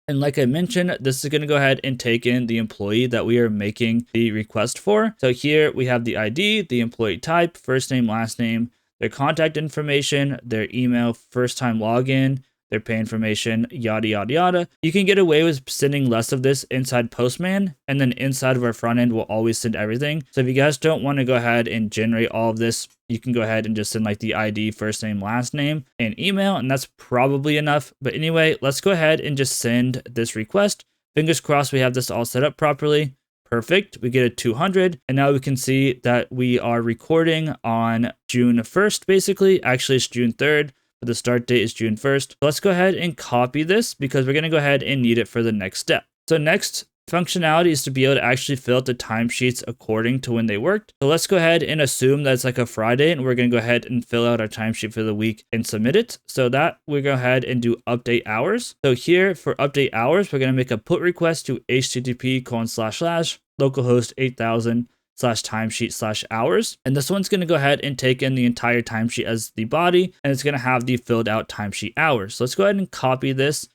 And like I mentioned, this is going to go ahead and take in the employee that we are making the request for. So here we have the ID, the employee type, first name, last name, their contact information, their email, first time login, their pay information, yada, yada, yada. You can get away with sending less of this inside Postman, and then inside of our front end, we'll always send everything. So if you guys don't want to go ahead and generate all of this, you can go ahead and just send like the ID, first name, last name, and email, and that's probably enough. But anyway, let's go ahead and just send this request. Fingers crossed we have this all set up properly. Perfect. We get a 200. And now we can see that we are recording on June 1st, basically. Actually, it's June 3rd. But the start date is June 1st. So let's go ahead and copy this because we're going to go ahead and need it for the next step. So next functionality is to be able to actually fill out the timesheets according to when they worked. So let's go ahead and assume that it's like a Friday, and we're going to go ahead and fill out our timesheet for the week and submit it. So that we go ahead and do update hours. So here for update hours, we're going to make a put request to http://localhost 8000/timesheet/hours. And this one's going to go ahead and take in the entire timesheet as the body, and it's going to have the filled out timesheet hours. So let's go ahead and copy this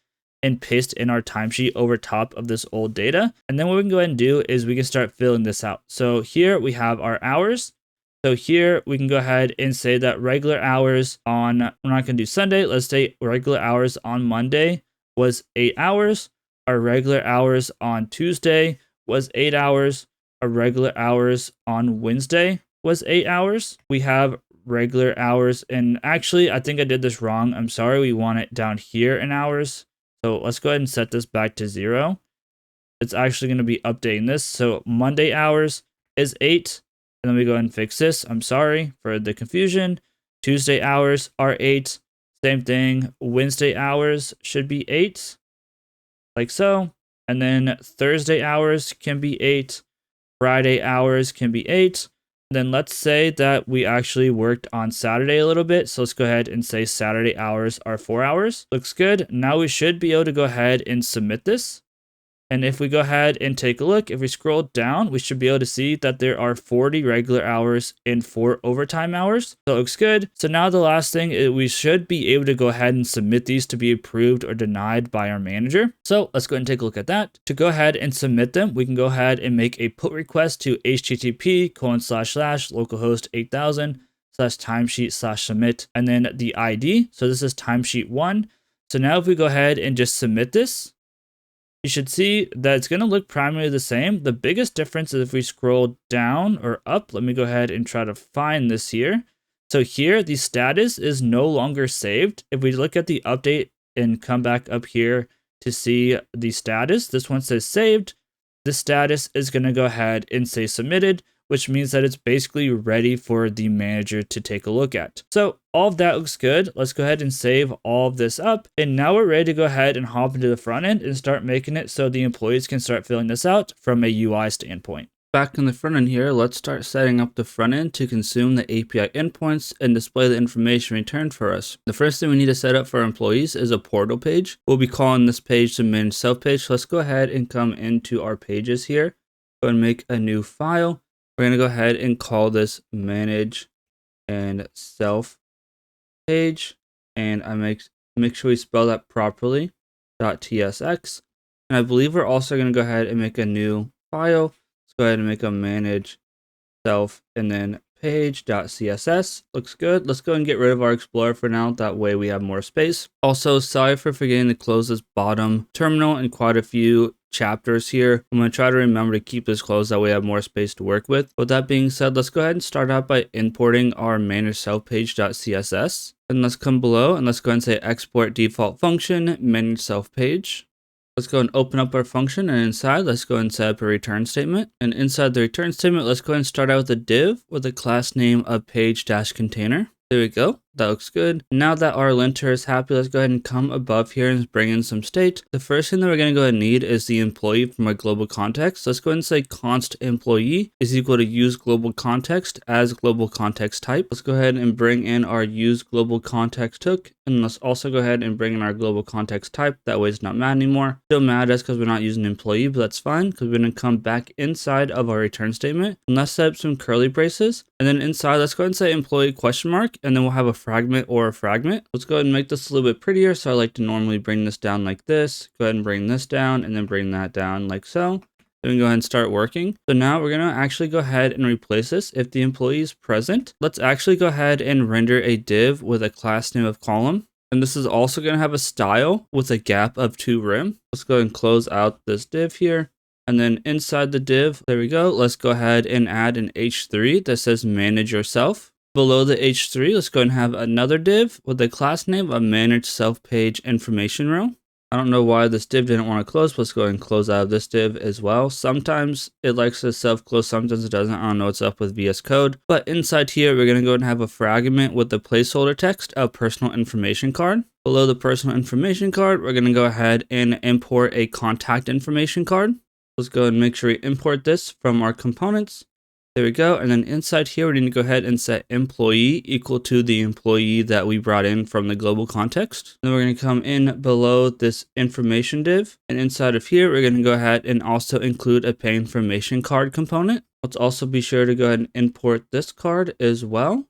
and paste in our timesheet over top of this old data. And then what we can go ahead and do is we can start filling this out. So here we have our hours. So here we can go ahead and say that regular hours on, we're not going to do Sunday. Let's say regular hours on Monday was 8 hours. Our regular hours on Tuesday was 8 hours. Our regular hours on Wednesday was 8 hours. We have regular hours, and actually I think I did this wrong. I'm sorry. We want it down here in hours. So let's go ahead and set this back to 0. it's actually going to be updating this. So Monday hours is 8. And then we go ahead and fix this. I'm sorry for the confusion. Tuesday hours are 8. Same thing. Wednesday hours should be 8, like so. And then Thursday hours can be 8. Friday hours can be 8. And then let's say that we actually worked on Saturday a little bit. So let's go ahead and say Saturday hours are 4 hours. Looks good. Now we should be able to go ahead and submit this. And if we go ahead and take a look, if we scroll down, we should be able to see that there are 40 regular hours and 4 overtime hours. So it looks good. So now the last thing is we should be able to go ahead and submit these to be approved or denied by our manager. So let's go ahead and take a look at that. To go ahead and submit them, we can go ahead and make a put request to http://localhost 8000/timesheet/submit, and then the ID. So this is timesheet 1. So now if we go ahead and just submit this, you should see that it's going to look primarily the same. The biggest difference is if we scroll down or up. Let me go ahead and try to find this here. So here, the status is no longer saved. If we look at the update and come back up here to see the status, this one says saved. The status is going to go ahead and say submitted, which means that it's basically ready for the manager to take a look at. So all of that looks good. Let's go ahead and save all of this up. And now we're ready to go ahead and hop into the front end and start making it so the employees can start filling this out from a UI standpoint. Back in the front end here, let's start setting up the front end to consume the API endpoints and display the information returned for us. The first thing we need to set up for our employees is a portal page. We'll be calling this page the manage self page. So let's go ahead and come into our pages here. Go and make a new file. We're going to go ahead and call this manage and self page. And I make sure we spell that properly, .tsx. And I believe we're also going to go ahead and make a new file. Let's go ahead and make a manage self and then page.css. Looks good. Let's go and get rid of our Explorer for now. That way we have more space. Also, sorry for forgetting to close this bottom terminal in quite a few chapters here. I'm going to try to remember to keep this closed. That way I have more space to work with. With that being said, let's go ahead and start out by importing our manage self page.css. And let's come below and let's go ahead and say export default function manage self page. Let's go and open up our function, and inside, let's go and set up a return statement. And inside the return statement, let's go ahead and start out with a div with a class name of page-container. There we go. That looks good. Now that our linter is happy, let's go ahead and come above here and bring in some state. The first thing that we're going to go ahead and need is the employee from our global context. Let's go ahead and say const employee is equal to use global context as global context type. Let's go ahead and bring in our use global context hook. And let's also go ahead and bring in our global context type. That way it's not mad anymore. Still mad at us because we're not using employee, but that's fine because we're going to come back inside of our return statement. And let's set up some curly braces. And then inside, let's go ahead and say employee question mark. And then we'll have a fragment or a fragment. Let's go ahead and make this a little bit prettier. So I like to normally bring this down like this. Go ahead and bring this down and then bring that down like so. Then we go ahead and start working. So now we're going to actually go ahead and replace this. If the employee is present, let's actually go ahead and render a div with a class name of column. And this is also going to have a style with a gap of 2 rem. Let's go ahead and close out this div here. And then inside the div, there we go. Let's go ahead and add an H3 that says manage yourself. Below the H3, let's go ahead and have another div with a class name of manage self page information row. I don't know why this div didn't want to close, but let's go ahead and close out of this div as well. Sometimes it likes to self-close, sometimes it doesn't. I don't know what's up with VS Code. But inside here, we're going to go ahead and have a fragment with the placeholder text of personal information card. Below the personal information card, we're going to go ahead and import a contact information card. Let's go and make sure we import this from our components. There we go. And then inside here, we need to go ahead and set employee equal to the employee that we brought in from the global context. Then we're going to come in below this information div. And inside of here, we're going to go ahead and also include a pay information card component. Let's also be sure to go ahead and import this card as well.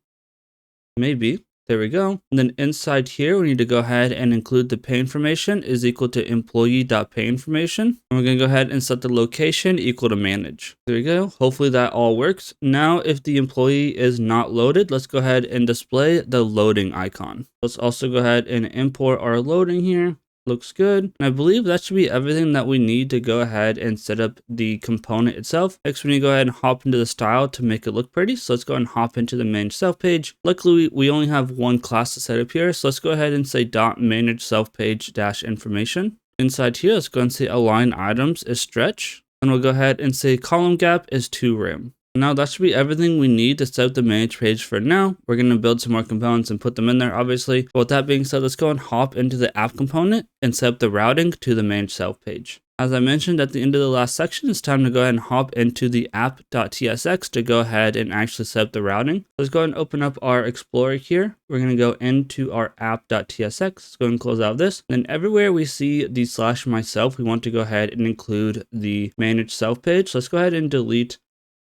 Maybe. There we go. And then inside here, we need to go ahead and include the pay information is equal to employee.payinformation. And we're going to go ahead and set the location equal to manage. There we go. Hopefully that all works. Now, if the employee is not loaded, let's go ahead and display the loading icon. Let's also go ahead and import our loading here. Looks good. And I believe that should be everything that we need to go ahead and set up the component itself. Next, we need to go ahead and hop into the style to make it look pretty. So let's go ahead and hop into the manage self page. Luckily, we only have one class to set up here. So let's go ahead and say .manage self page -information. Inside here, let's go and say align items is stretch. And we'll go ahead and say column gap is 2 rem. Now that should be everything we need to set up the manage page for now. We're going to build some more components and put them in there, obviously. But with that being said, let's go and hop into the app component and set up the routing to the manage self page. As I mentioned at the end of the last section, it's time to go ahead and hop into the app.tsx to go ahead and actually set up the routing. Let's go ahead and open up our Explorer here. We're going to go into our app.tsx. Let's go and close out this. And everywhere we see the /myself, we want to go ahead and include the manage self page. Let's go ahead and delete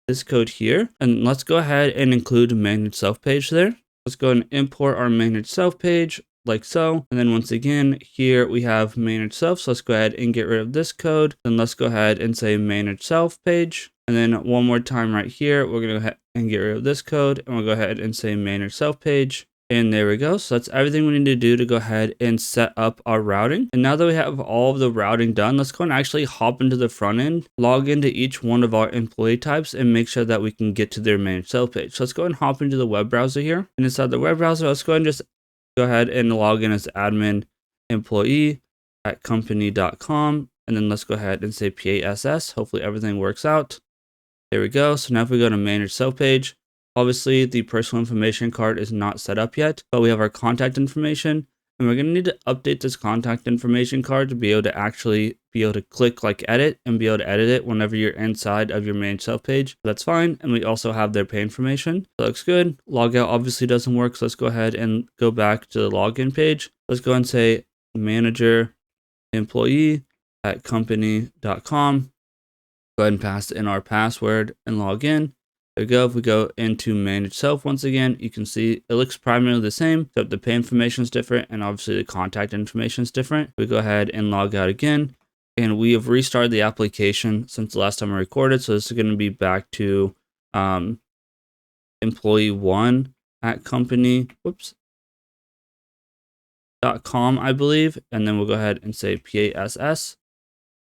this code here. And let's go ahead and include manage self page there. Let's go and import our manage self page, like so. And then once again, here we have manage self. So let's go ahead and get rid of this code. Then let's go ahead and say manage self page. And then one more time right here, we're going to go ahead and get rid of this code. And we'll go ahead and say manage self page. And there we go. So that's everything we need to do to go ahead and set up our routing. And now that we have all of the routing done, let's go and actually hop into the front end, log into each one of our employee types, and make sure that we can get to their manage self page. So let's go and hop into the web browser here. And inside the web browser, let's go and just go ahead and log in as admin employee at company.com. And then let's go ahead and say PASS. Hopefully everything works out. There we go. So now if we go to manage self page, obviously the personal information card is not set up yet, but we have our contact information. And we're going to need to update this contact information card to be able to actually be able to click like edit and be able to edit it whenever you're inside of your manage self page. That's fine. And we also have their pay information. That looks good. Logout obviously doesn't work. So let's go ahead and go back to the login page. Let's go and say manager employee at company.com. Go ahead and pass in our password and log in. There we go. If we go into manage self once again, you can see it looks primarily the same, except the pay information is different and obviously the contact information is different. We go ahead and log out again, and we have restarted the application since the last time I recorded. So this is going to be back to employee one at company.com, I believe. And then we'll go ahead and say PASS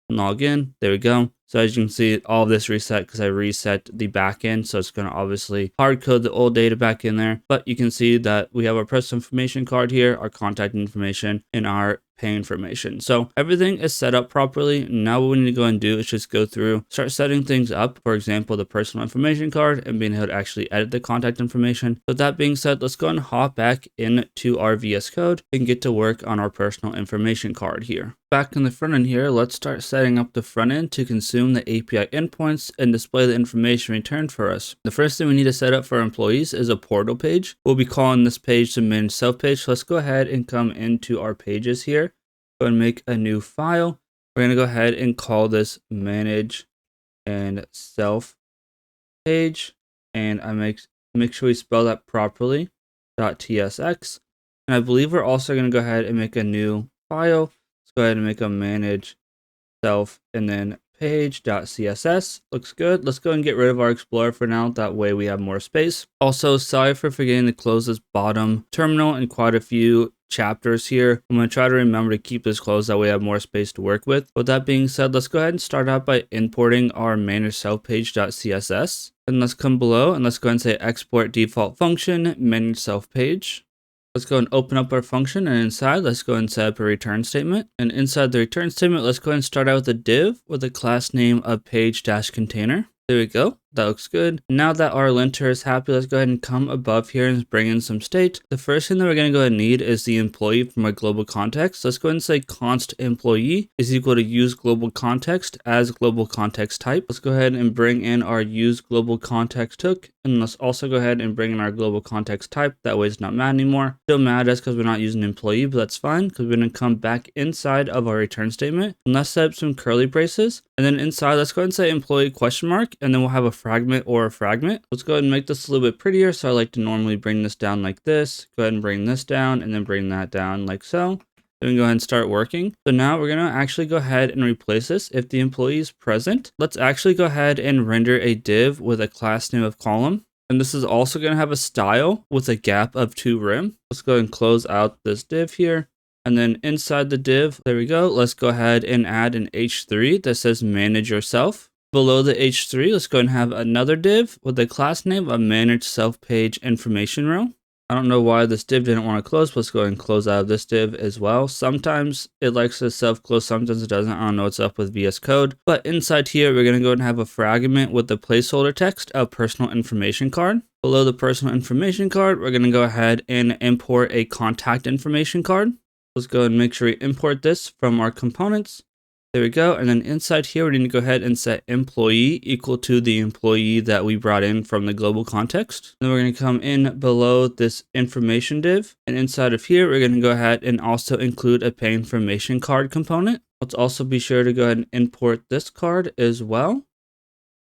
and log in. There we go. So as you can see, all of this reset because I reset the backend. So it's going to obviously hard code the old data back in there. But you can see that we have our personal information card here, our contact information, and our pay information. So everything is set up properly. Now what we need to go and do is just go through, start setting things up. For example, the personal information card and being able to actually edit the contact information. With that being said, let's go and hop back into our VS Code and get to work on our personal information card here. Back in the front end here, let's start setting up the front end to consume the API endpoints and display the information returned for us. The first thing we need to set up for our employees is a portal page. We'll be calling this page the manage self page. So let's go ahead and come into our pages here. Go and make a new file. We're going to go ahead and call this manage and self page. And I make sure we spell that properly, .tsx. And I believe we're also going to go ahead and make a new file. Let's go ahead and make a manage self and then page.css. Looks good. Let's go and get rid of our Explorer for now. That way we have more space. Also, sorry for forgetting to close this bottom terminal in quite a few chapters here. I'm going to try to remember to keep this closed. That way I have more space to work with. With that being said, let's go ahead and start out by importing our manage self page.css. And let's come below and let's go ahead and say export default function manage self page. Let's go and open up our function, and inside, let's go and set up a return statement. And inside the return statement, let's go ahead and start out with a div with a class name of page-container. There we go. That looks good. Now that our linter is happy, let's go ahead and come above here and bring in some state. The first thing that we're going to go ahead and need is the employee from our global context. Let's go ahead and say const employee is equal to use global context as global context type. Let's go ahead and bring in our use global context hook. And let's also go ahead and bring in our global context type. That way it's not mad anymore. Still mad at us because we're not using employee, but that's fine because we're going to come back inside of our return statement. And let's set up some curly braces. And then inside, let's go ahead and say employee question mark. And then we'll have a fragment or a fragment. Let's go ahead and make this a little bit prettier. So I like to normally bring this down like this. Go ahead and bring this down and then bring that down like so. Then we go ahead and start working. So now we're going to actually go ahead and replace this. If the employee is present, let's actually go ahead and render a div with a class name of column. And this is also going to have a style with a gap of 2 rem. Let's go ahead and close out this div here. And then inside the div, there we go. Let's go ahead and add an H3 that says manage yourself. Below the H3, let's go ahead and have another div with a class name of manage self page information row. I don't know why this div didn't want to close. Let's go ahead and close out of this div as well. Sometimes it likes to self-close, sometimes it doesn't. I don't know what's up with VS Code. But inside here, we're going to go ahead and have a fragment with the placeholder text of personal information card. Below the personal information card, we're going to go ahead and import a contact information card. Let's go and make sure we import this from our components. There we go. And then inside here, we need to go ahead and set employee equal to the employee that we brought in from the global context. Then we're going to come in below this information div. And inside of here, we're going to go ahead and also include a pay information card component. Let's also be sure to go ahead and import this card as well.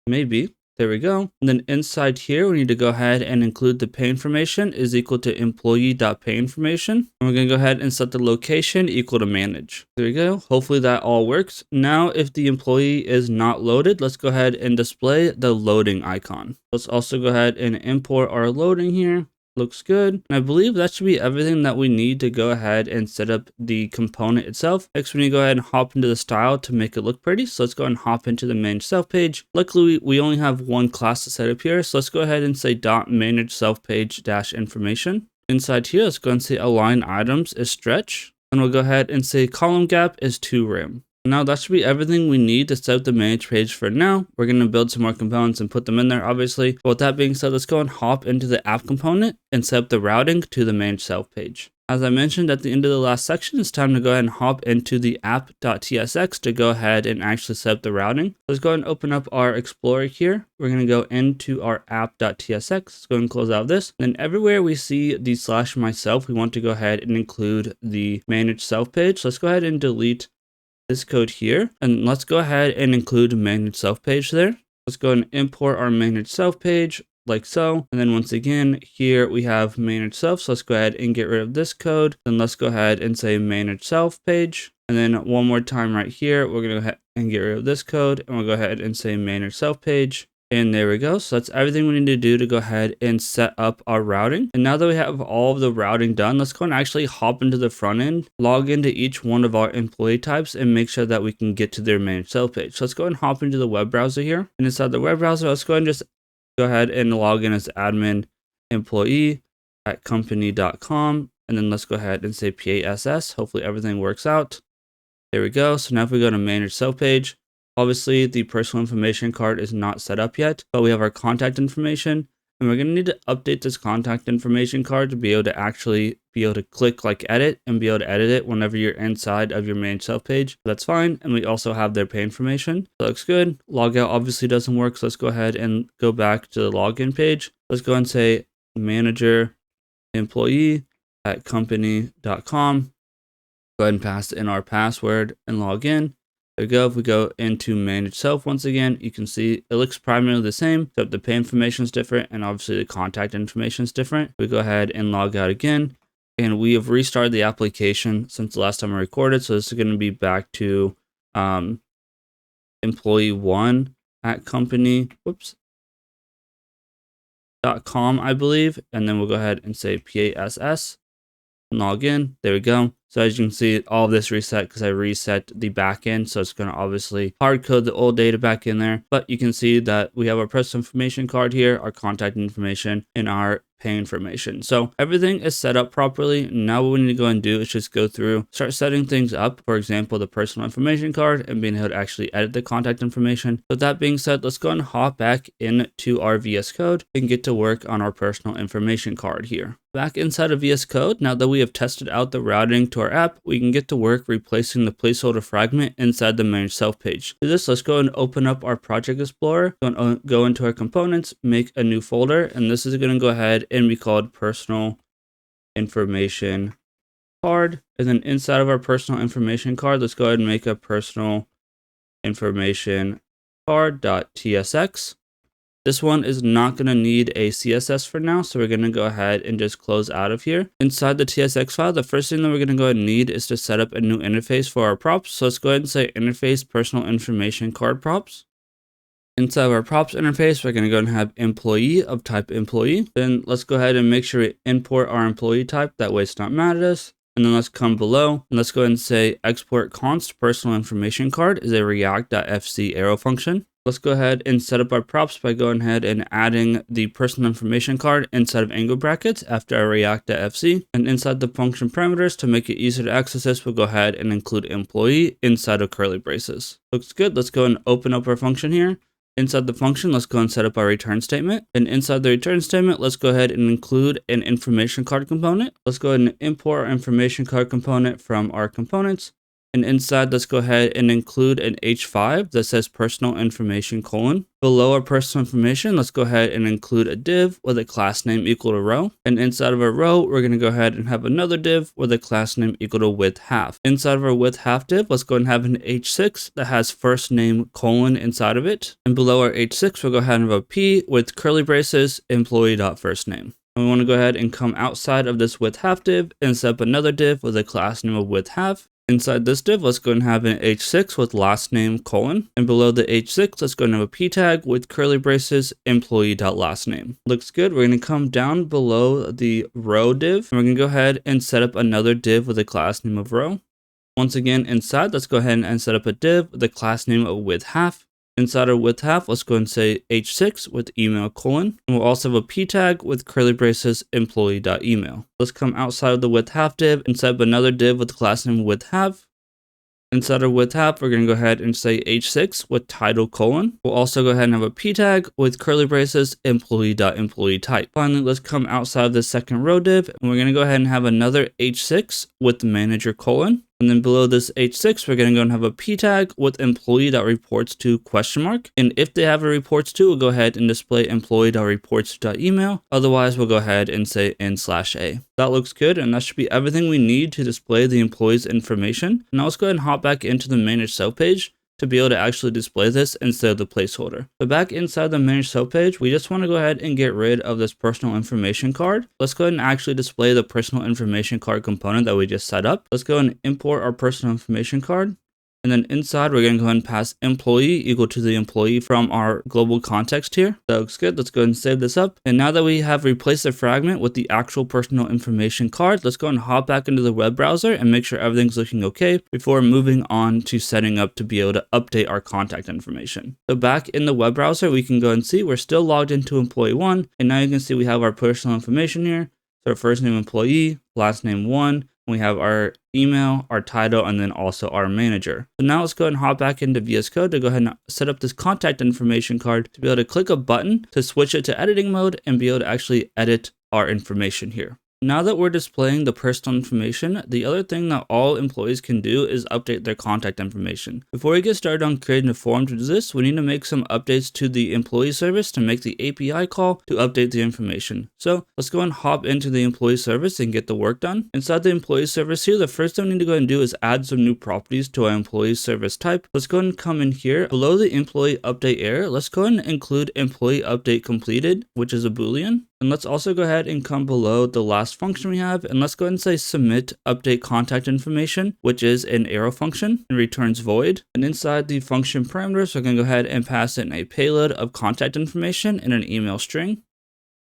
Maybe. There we go. And then inside here, we need to go ahead and include the pay information is equal to employee.payinformation. And we're going to go ahead and set the location equal to manage. There we go. Hopefully that all works. Now, if the employee is not loaded, let's go ahead and display the loading icon. Let's also go ahead and import our loading here. Looks good. And I believe that should be everything that we need to go ahead and set up the component itself. Next, we need to go ahead and hop into the style to make it look pretty. So let's go ahead and hop into the manage self page. Luckily, we only have one class to set up here. So let's go ahead and say .manage self page -information. Inside here, let's go ahead and say align items is stretch. And we'll go ahead and say column gap is 2 rem. Now that should be everything we need to set up the manage page for now. We're going to build some more components and put them in there, obviously. But with that being said, let's go and hop into the app component and set up the routing to the manage self page. As I mentioned at the end of the last section, it's time to go ahead and hop into the app.tsx to go ahead and actually set up the routing. Let's go ahead and open up our Explorer here. We're going to go into our app.tsx. Let's go ahead and close out this. And then everywhere we see the /myself, we want to go ahead and include the manage self page. So let's go ahead and delete this code here, and let's go ahead and include manage self page there. Let's go and import our manage self page like so. And then once again, here we have manage self. So let's go ahead and get rid of this code. Then let's go ahead and say manage self page. And then one more time right here, we're going to go ahead and get rid of this code, and we'll go ahead and say manage self page. And there we go. So that's everything we need to do to go ahead and set up our routing. And now that we have all of the routing done, let's go and actually hop into the front end, log into each one of our employee types, and make sure that we can get to their managed self page. So let's go and hop into the web browser here. And inside the web browser, let's go and just go ahead and log in as admin employee at company.com. And then let's go ahead and say PASS. Hopefully everything works out. There we go. So now if we go to manage self page, obviously, the personal information card is not set up yet, but we have our contact information, and we're going to need to update this contact information card to be able to actually be able to click like edit and be able to edit it whenever you're inside of your manage self page. That's fine. And we also have their pay information. That looks good. Logout obviously doesn't work. So let's go ahead and go back to the login page. Let's go and say manager employee at company.com. Go ahead and pass in our password and log in. There we go. If we go into manage self once again, you can see it looks primarily the same, except the pay information is different and obviously the contact information is different. We go ahead and log out again, and we have restarted the application since the last time I recorded. So this is going to be back to employee one at company.com, I believe. And then we'll go ahead and say PASS and log in. There we go. So as you can see, all of this reset because I reset the backend. So it's going to obviously hard code the old data back in there. But you can see that we have our personal information card here, our contact information, and our pay information. So everything is set up properly. Now what we need to go and do is just go through, start setting things up. For example, the personal information card and being able to actually edit the contact information. So that being said, let's go and hop back into our VS Code and get to work on our personal information card here. Back inside of VS Code, now that we have tested out the routing to our app, we can get to work replacing the placeholder fragment inside the manage self page. To this, let's go and open up our project explorer, go into our components, make a new folder, and this is going to go ahead and be called personal information card. And then inside of our personal information card, let's go ahead and make a personal information card.tsx. This one is not going to need a CSS for now, so we're going to go ahead and just close out of here. Inside the TSX file, the first thing that we're going to go ahead and need is to set up a new interface for our props. So let's go ahead and say interface personal information card props. Inside of our props interface, we're going to go ahead and have employee of type employee. Then let's go ahead and make sure we import our employee type. That way it's not mad at us. And then let's come below and let's go ahead and say export const personal information card is a react.fc arrow function. Let's go ahead and set up our props by going ahead and adding the personal information card inside of angle brackets after our React.fc. And inside the function parameters, to make it easier to access this, we'll go ahead and include employee inside of curly braces. Looks good. Let's go and open up our function here. Inside the function, let's go and set up our return statement. And inside the return statement, let's go ahead and include an information card component. Let's go ahead and import our information card component from our components. And inside, let's go ahead and include an H5 that says personal information : Below our personal information, let's go ahead and include a div with a class name equal to row. And inside of our row, we're going to go ahead and have another div with a class name equal to width half. Inside of our width half div, let's go ahead and have an H6 that has first name : inside of it. And below our H6, we'll go ahead and have a P with curly braces employee.firstname. And we want to go ahead and come outside of this width half div and set up another div with a class name of width half. Inside this div, let's go and have an H6 with last name : and below the H6, let's go and have a P tag with curly braces employee.lastname. Looks good. We're going to come down below the row div, and we're going to go ahead and set up another div with a class name of row. Once again, inside, let's go ahead and set up a div with a class name of width half. Inside our width half, let's go and say H6 with email : and we'll also have a P tag with curly braces employee.email. Let's come outside of the width half div and set up another div with the class name width half. Inside our width half, we're going to go ahead and say H6 with title : We'll also go ahead and have a P tag with curly braces employee.employeeType. Finally, let's come outside of the second row div, and we're going to go ahead and have another H6 with manager : And then below this H6, we're going to go and have a P tag with employee.reports to ? And if they have a reports to, we'll go ahead and display employee.reports.email. Otherwise, we'll go ahead and say n/a. That looks good, and that should be everything we need to display the employee's information. Now let's go ahead and hop back into the manage cell page to be able to actually display this instead of the placeholder. So back inside the manage cell page, we just want to go ahead and get rid of this personal information card. Let's go ahead and actually display the personal information card component that we just set up. Let's go and import our personal information card. And then inside, we're going to go ahead and pass employee equal to the employee from our global context here. That looks good. Let's go ahead and save this up. And now that we have replaced the fragment with the actual personal information card, let's go and hop back into the web browser and make sure everything's looking okay before moving on to setting up to be able to update our contact information. So back in the web browser, we can go and see we're still logged into employee 1. And now you can see we have our personal information here. So our first name employee, last name 1. We have our email, our title, and then also our manager. So now let's go ahead and hop back into VS Code to go ahead and set up this contact information card to be able to click a button to switch it to editing mode and be able to actually edit our information here. Now that we're displaying the personal information, the other thing that all employees can do is update their contact information. Before we get started on creating a form to do this, we need to make some updates to the employee service to make the API call to update the information. So let's go and hop into the employee service and get the work done. Inside the employee service here, the first thing we need to go and do is add some new properties to our employee service type. Let's go and come in here below the employee update error. Let's go and include employee update completed, which is a Boolean. And let's also go ahead and come below the last function we have, and let's go ahead and say submit update contact information, which is an arrow function and returns void. And inside the function parameters, we're going to go ahead and pass in a payload of contact information and an email string.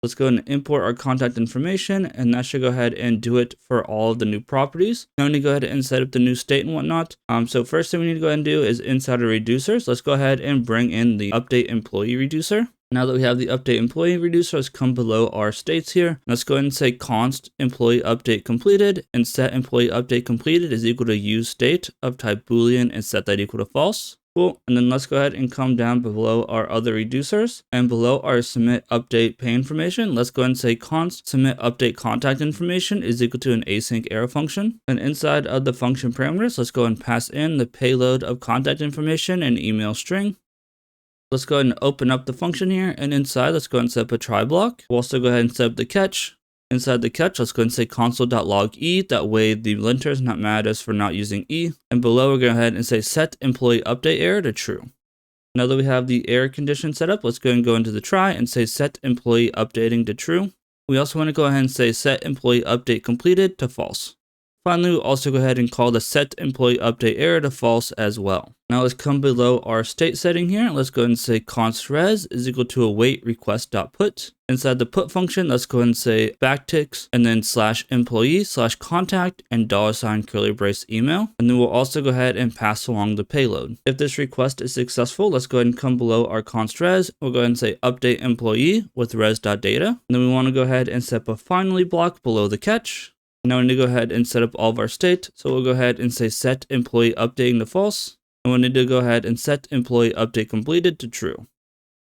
Let's go ahead and import our contact information, and that should go ahead and do it for all of the new properties. Now we need to go ahead and set up the new state and whatnot. So first thing we need to go ahead and do is inside our reducers, let's go ahead and bring in the update employee reducer. Now that we have the update employee reducer, let's come below our states here. Let's go ahead and say const employee update completed, and set employee update completed is equal to use state of type Boolean and set that equal to false. Cool. And then let's go ahead and come down below our other reducers, and below our submit update pay information, let's go ahead and say const submit update contact information is equal to an async arrow function. And inside of the function parameters, let's go ahead and pass in the payload of contact information and email string. Let's go ahead and open up the function here, and inside, let's go ahead and set up a try block. We'll also go ahead and set up the catch. Inside the catch, let's go ahead and say console.log e. That way the linter is not mad at us for not using e. And below, we're going to go ahead and say set employee update error to true. Now that we have the error condition set up, let's go ahead and go into the try and say set employee updating to true. We also want to go ahead and say set employee update completed to false. Finally, we'll also go ahead and call the set employee update error to false as well. Now let's come below our state setting here. Let's go ahead and say const res is equal to await request.put. Inside the put function, let's go ahead and say backticks and then /employee/contact and $ curly brace email. And then we'll also go ahead and pass along the payload. If this request is successful, let's go ahead and come below our const res. We'll go ahead and say update employee with res.data. And then we want to go ahead and set up a finally block below the catch. Now we need to go ahead and set up all of our state. So we'll go ahead and say set employee updating to false. And we need to go ahead and set employee update completed to true.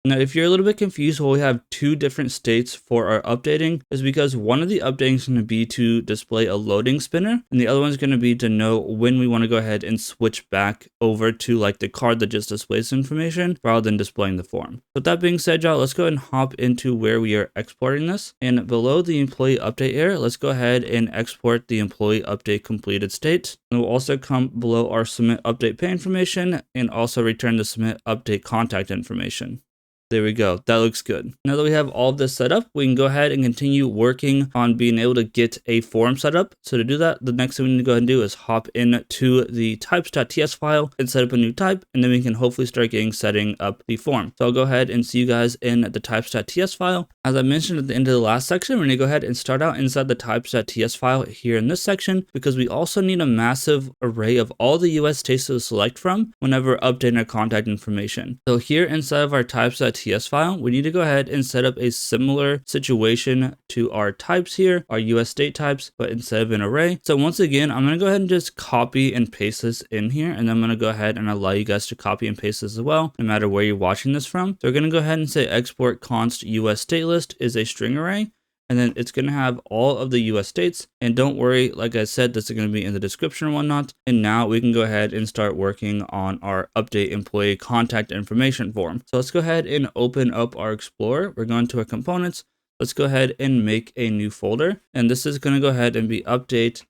Now, if you're a little bit confused why we have two different states for our updating, is because one of the updating is going to be to display a loading spinner, and the other one is going to be to know when we want to go ahead and switch back over to like the card that just displays information rather than displaying the form. With that being said, y'all, let's go ahead and hop into where we are exporting this. And below the employee update area, let's go ahead and export the employee update completed state. And we'll also come below our submit update pay information and also return the submit update contact information. There we go. That looks good. Now that we have all of this set up, we can go ahead and continue working on being able to get a form set up. So to do that, the next thing we need to go ahead and do is hop into the types.ts file and set up a new type, and then we can hopefully start setting up the form. So I'll go ahead and see you guys in the types.ts file. As I mentioned at the end of the last section, we're going to go ahead and start out inside the types.ts file here in this section, because we also need a massive array of all the US states to select from whenever updating our contact information. So here inside of our types.ts file, we need to go ahead and set up a similar situation to our types here, our US state types, but instead of an array. So once again, I'm going to go ahead and just copy and paste this in here, and I'm going to go ahead and allow you guys to copy and paste this as well, no matter where you're watching this from. So we're going to go ahead and say export const US state list is a string array. And then it's going to have all of the US states. And don't worry, like I said, this is going to be in the description and whatnot. And now we can go ahead and start working on our update employee contact information form. So let's go ahead and open up our Explorer. We're going to our components. Let's go ahead and make a new folder. And this is going to go ahead and be update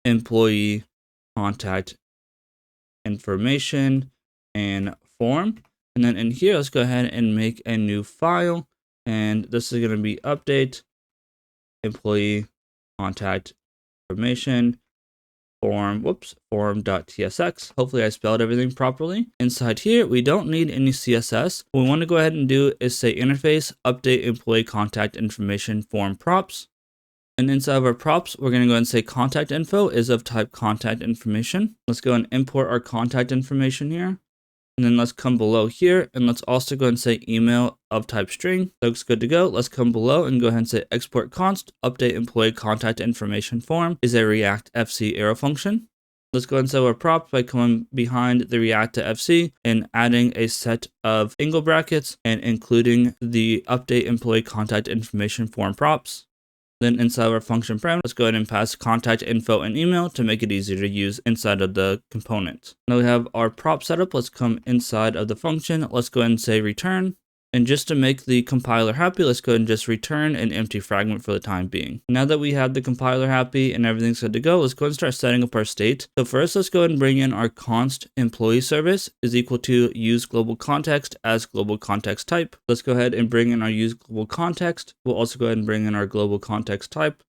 employee contact information and form. And then in here, let's go ahead and make a new file. And this is going to be update employee contact information form.tsx. Hopefully I spelled everything properly. Inside here, we don't need any CSS. What we want to go ahead and do is say interface update employee contact information form props. And inside of our props, we're going to go ahead and say contact info is of type contact information. Let's go and import our contact information here. And then let's come below here, and let's also go ahead and say email of type string. Looks good to go. Let's come below and go ahead and say export const update employee contact information form is a React FC arrow function. Let's go ahead and set our props by coming behind the React to FC and adding a set of angle brackets and including the update employee contact information form props. Then inside of our function parameter, let's go ahead and pass contact info and email to make it easier to use inside of the component. Now we have our prop setup. Let's come inside of the function. Let's go ahead and say return. And just to make the compiler happy, let's go ahead and just return an empty fragment for the time being. Now that we have the compiler happy and everything's good to go, let's go ahead and start setting up our state. So first, let's go ahead and bring in our const employee service is equal to use global context as global context type. Let's go ahead and bring in our use global context. We'll also go ahead and bring in our global context type.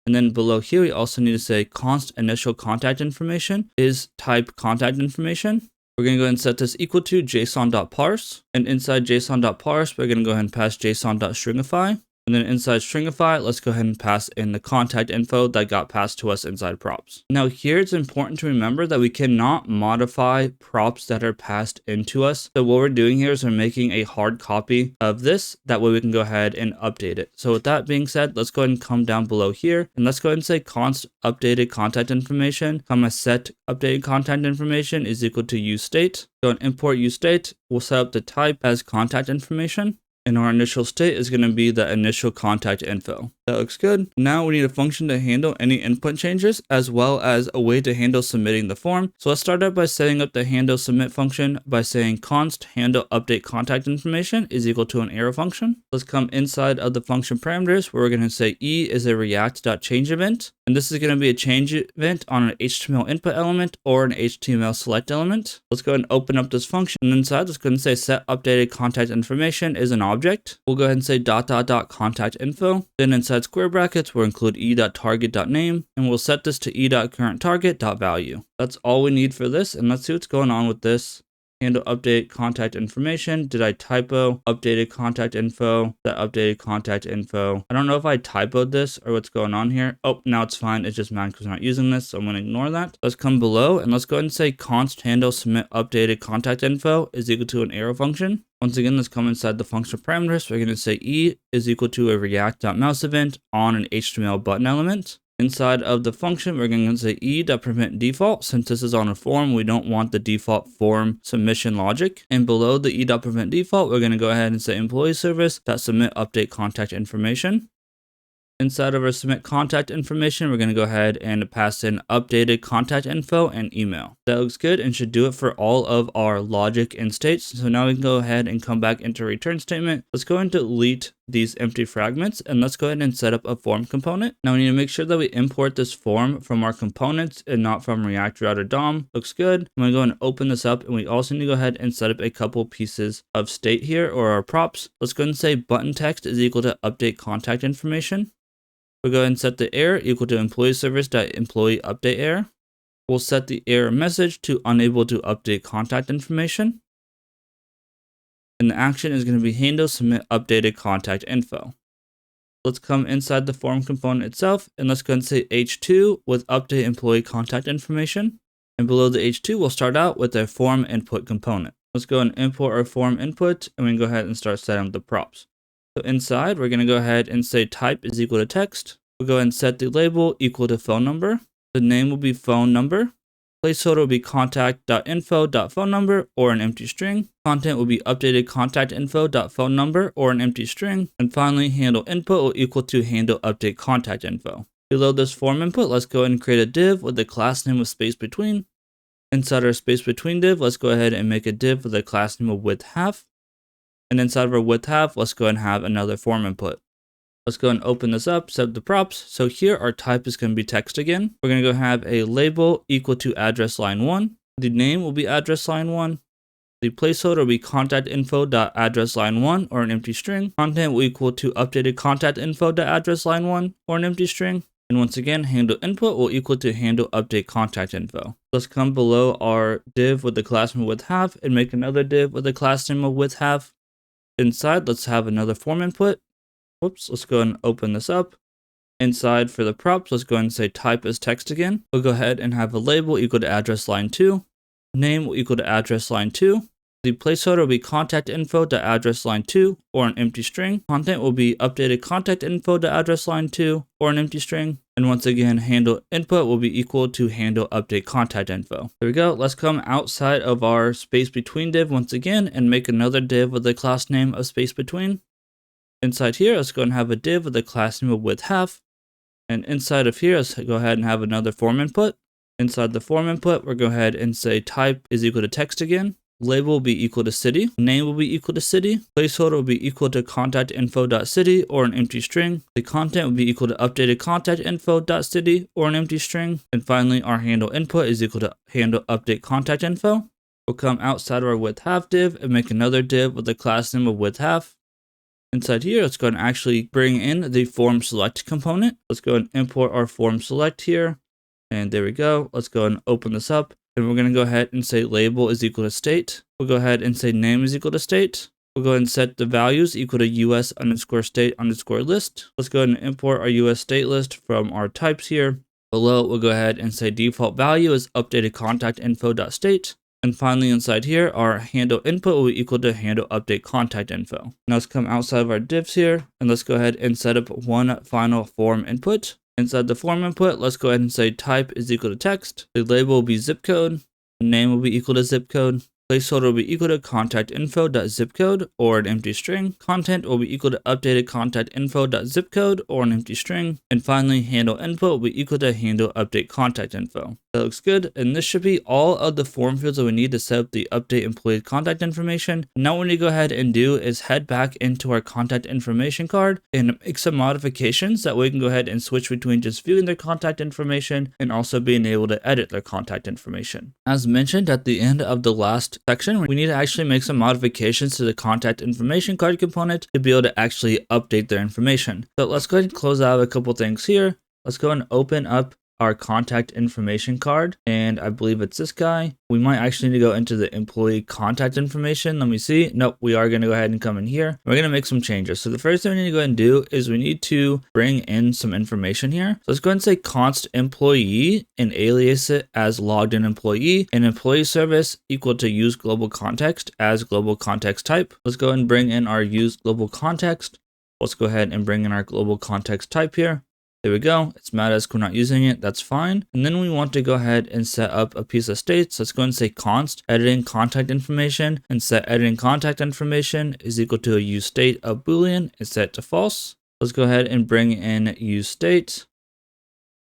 And then below here, we also need to say const initial contact information is type contact information. We're going to go ahead and set this equal to json.parse. And inside json.parse, we're going to go ahead and pass json.stringify. And then inside stringify, let's go ahead and pass in the contact info that got passed to us inside props. Now here, it's important to remember that we cannot modify props that are passed into us. So what we're doing here is we're making a hard copy of this. That way we can go ahead and update it. So with that being said, let's go ahead and come down below here. And let's go ahead and say const updated contact information, comma set updated contact information is equal to use state. Go and import use state. We'll set up the type as contact information. And our initial state is going to be the initial contact info. That looks good. Now we need a function to handle any input changes as well as a way to handle submitting the form. So let's start out by setting up the handle submit function by saying const handle update contact information is equal to an arrow function. Let's come inside of the function parameters where we're going to say E is a react.change event. And this is going to be a change event on an HTML input element or an HTML select element. Let's go ahead and open up this function. And inside, let's go ahead and say set updated contact information is an object. We'll go ahead and say contact info. Then inside square brackets, we'll include e.target.name, and we'll set this to e.currentTarget.value. That's all we need for this, and let's see what's going on with this. Handle update contact information. Did I typo? Updated contact info. That updated contact info. I don't know if I typoed this or what's going on here. Oh, now it's fine. It's just mad because we're not using this, so I'm going to ignore that. Let's come below and let's go ahead and say const handle submit updated contact info is equal to an arrow function. Once again, let's come inside the function parameters. We're going to say e is equal to a react.mouse event on an HTML button element. Inside of the function, we're going to say e.prevent default. Since this is on a form, we don't want the default form submission logic. And below the e.prevent default, we're going to go ahead and say employee service.submit update contact information. Inside of our submit contact information, we're going to go ahead and pass in updated contact info and email. That looks good and should do it for all of our logic and states. So now we can go ahead and come back into return statement. Let's go and delete these empty fragments and let's go ahead and set up a form component. Now we need to make sure that we import this form from our components and not from React Router DOM. Looks good. I'm going to go and open this up, and we also need to go ahead and set up a couple pieces of state here, or our props. Let's go ahead and say button text is equal to update contact information. We'll go ahead and set the error equal to employee service.employee update error. We'll set the error message to unable to update contact information. And the action is going to be handle submit updated contact info. Let's come inside the form component itself, and let's go ahead and say h2 with update employee contact information. And below the h2, we'll start out with a form input component. Let's go and import our form input, and we can go ahead and start setting up the props. So inside, we're going to go ahead and say type is equal to text. We'll go ahead and set the label equal to phone number. The name will be phone number. Placeholder will be contact.info.phone number or an empty string. Content will be updated contact.info.phone number or an empty string. And finally, handle input will equal to handle update contact info. Below this form input, let's go ahead and create a div with the class name of space between. Inside our space between div, let's go ahead and make a div with a class name of width half. And inside of our width half, let's go ahead and have another form input. Let's go and open this up, set up the props. So here our type is going to be text again. We're going to go have a label equal to address line 1. The name will be address line 1. The placeholder will be contact info.address line 1 or an empty string. Content will equal to updated contact info.address line 1 or an empty string. And once again, handle input will equal to handle update contact info. Let's come below our div with the class name of width half and make another div with the class name of width half. Inside, let's have another form input. Whoops, let's go and open this up. Inside for the props, let's go ahead and say type as text again. We'll go ahead and have a label equal to address line 2. Name will equal to address line 2. The placeholder will be contact info.address line 2 or an empty string. Content will be updated contact info.address line 2 or an empty string. And once again, handle input will be equal to handle update contact info. There we go. Let's come outside of our space between div once again and make another div with the class name of space between. Inside here, let's go and have a div with the class name of width half. And inside of here, let's go ahead and have another form input. Inside the form input, we're going to go ahead and say type is equal to text again. Label will be equal to city. Name will be equal to city. Placeholder will be equal to contact info.city or an empty string. The content will be equal to updated contact info.city or an empty string. And finally, our handle input is equal to handle update contact info. We'll come outside of our width half div and make another div with the class name of width half. Inside here, let's go and actually bring in the form select component. Let's go and import our form select here. And there we go. Let's go and open this up. And we're going to go ahead and say label is equal to state. We'll go ahead and say name is equal to state. We'll go ahead and set the values equal to US_state_list. Let's go ahead and import our US state list from our types here. Below, we'll go ahead and say default value is updated contact info.state. And finally, inside here, our handle input will be equal to handle update contact info. Now let's come outside of our divs here, and let's go ahead and set up one final form input. Inside the form input, let's go ahead and say type is equal to text. The label will be zip code. Name will be equal to zip code. Placeholder will be equal to contact info.zipcode or an empty string. Content will be equal to updated contact info.zipcode or an empty string. And finally, handle input will be equal to handle update contact info. That looks good. And this should be all of the form fields that we need to set up the update employee contact information. Now what we need to go ahead and do is head back into our contact information card and make some modifications that we can go ahead and switch between just viewing their contact information and also being able to edit their contact information. As mentioned at the end of the last next section, we need to actually make some modifications to the contact information card component to be able to actually update their information. So let's go ahead and close out a couple things here. Let's go and open up our contact information card, and I believe it's this guy. We might actually need to go into the employee contact information. Let me see. Nope, we are going to go ahead and come in here. We're going to make some changes. So the first thing we need to go ahead and do is we need to bring in some information here. So let's go ahead and say const employee and alias it as logged in employee, and employee service equal to use global context as global context type. Let's go ahead and bring in our use global context. Let's go ahead and bring in our global context type here. There we go. It's mad as we're not using it. That's fine. And then we want to go ahead and set up a piece of states. Let's go and say const editing contact information, and set editing contact information is equal to a use state of Boolean and set to false. Let's go ahead and bring in use state.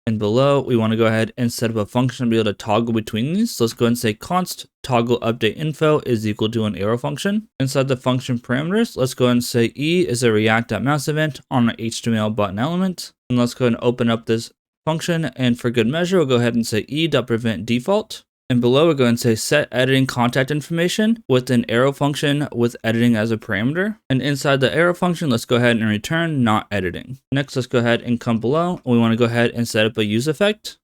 And below, we want to go ahead and set up a function to be able to toggle between these. So let's go ahead and say const toggle update info is equal to an arrow function. Inside the function parameters, let's go ahead and say E is a react.mouse event on an HTML button element. And let's go ahead and open up this function. And for good measure, we'll go ahead and say E.prevent default. And below, we're going to say set editing contact information with an arrow function with editing as a parameter. And inside the arrow function, let's go ahead and return not editing. Next, let's go ahead and come below. We want to go ahead and set up a use effect.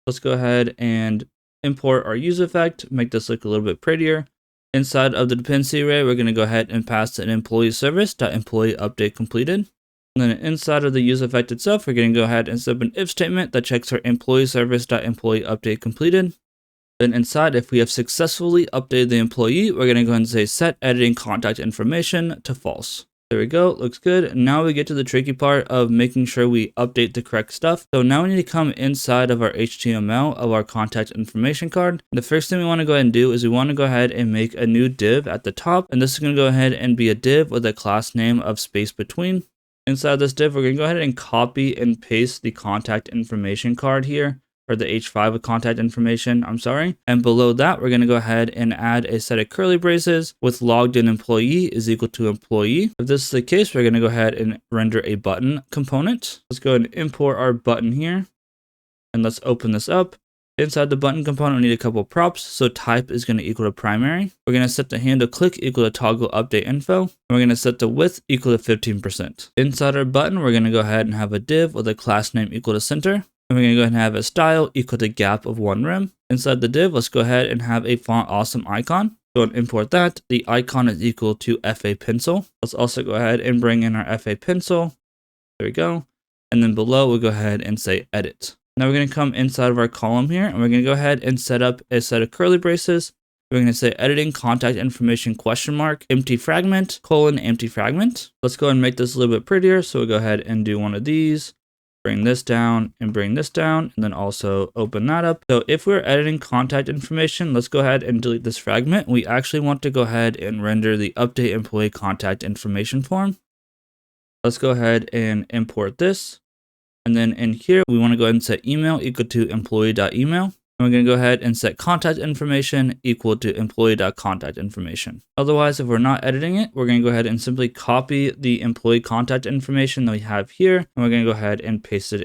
Let's go ahead and import our use effect, make this look a little bit prettier. Inside of the dependency array, we're going to go ahead and pass an employee service.employee update completed. And then inside of the use effect itself, we're going to go ahead and set up an if statement that checks our employee service.employee update completed. Then inside, if we have successfully updated the employee, we're going to go ahead and say set editing contact information to false. There we go. Looks good. Now we get to the tricky part of making sure we update the correct stuff. So now we need to come inside of our HTML of our contact information card. The first thing we want to go ahead and do is we want to go ahead and make a new div at the top. And this is going to go ahead and be a div with a class name of space between. Inside this div, we're going to go ahead and copy and paste the contact information card here, or the H5 with contact information, And below that, we're going to go ahead and add a set of curly braces with logged in employee is equal to employee. If this is the case, we're going to go ahead and render a button component. Let's go ahead and import our button here. And let's open this up. Inside the button component, we need a couple props. So type is going to equal to primary. We're going to set the handle click equal to toggle update info. And we're going to set the width equal to 15%. Inside our button, we're going to go ahead and have a div with a class name equal to center. And we're going to go ahead and have a style equal to gap of 1 rem. Inside the div, let's go ahead and have a font awesome icon. Go and import that. The icon is equal to FA pencil. Let's also go ahead and bring in our FA pencil. There we go. And then below, we'll go ahead and say edit. Now we're going to come inside of our column here, and we're going to go ahead and set up a set of curly braces. We're going to say editing contact information question mark empty fragment colon empty fragment. Let's go ahead and make this a little bit prettier. So we'll go ahead and do one of these, bring this down and bring this down, and then also open that up. So if we're editing contact information, let's go ahead and delete this fragment. We actually want to go ahead and render the update employee contact information form. Let's go ahead and import this. And then in here, we want to go ahead and set email equal to employee.email. And we're going to go ahead and set contact information equal to employee.contact information. Otherwise, if we're not editing it, we're going to go ahead and simply copy the employee contact information that we have here. And we're going to go ahead and paste it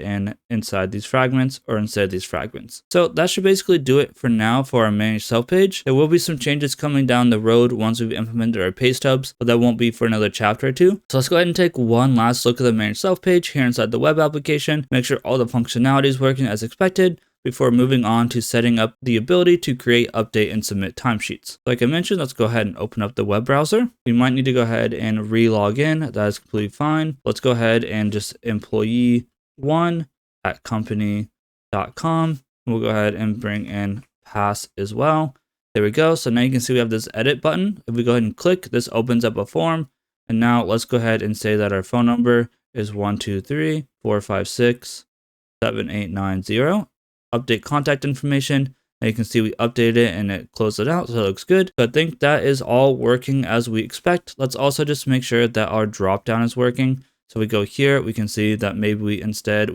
inside these fragments or inside these fragments. So that should basically do it for now for our manage self page. There will be some changes coming down the road once we've implemented our paste hubs, but that won't be for another chapter or two. So let's go ahead and take one last look at the manage self page here inside the web application. Make sure all the functionality is working as expected before moving on to setting up the ability to create, update, and submit timesheets. Like I mentioned, let's go ahead and open up the web browser. We might need to go ahead and re-log in. That is completely fine. Let's go ahead and just employee1@company.com. We'll go ahead and bring in pass as well. There we go. So now you can see we have this edit button. If we go ahead and click, this opens up a form. And now let's go ahead and say that our phone number is 123-456-7890. Update contact information, and you can see we updated it and it closed it out, so it looks good. So I think that is all working as we expect. Let's also just make sure that our drop down is working. So we go here, we can see that maybe we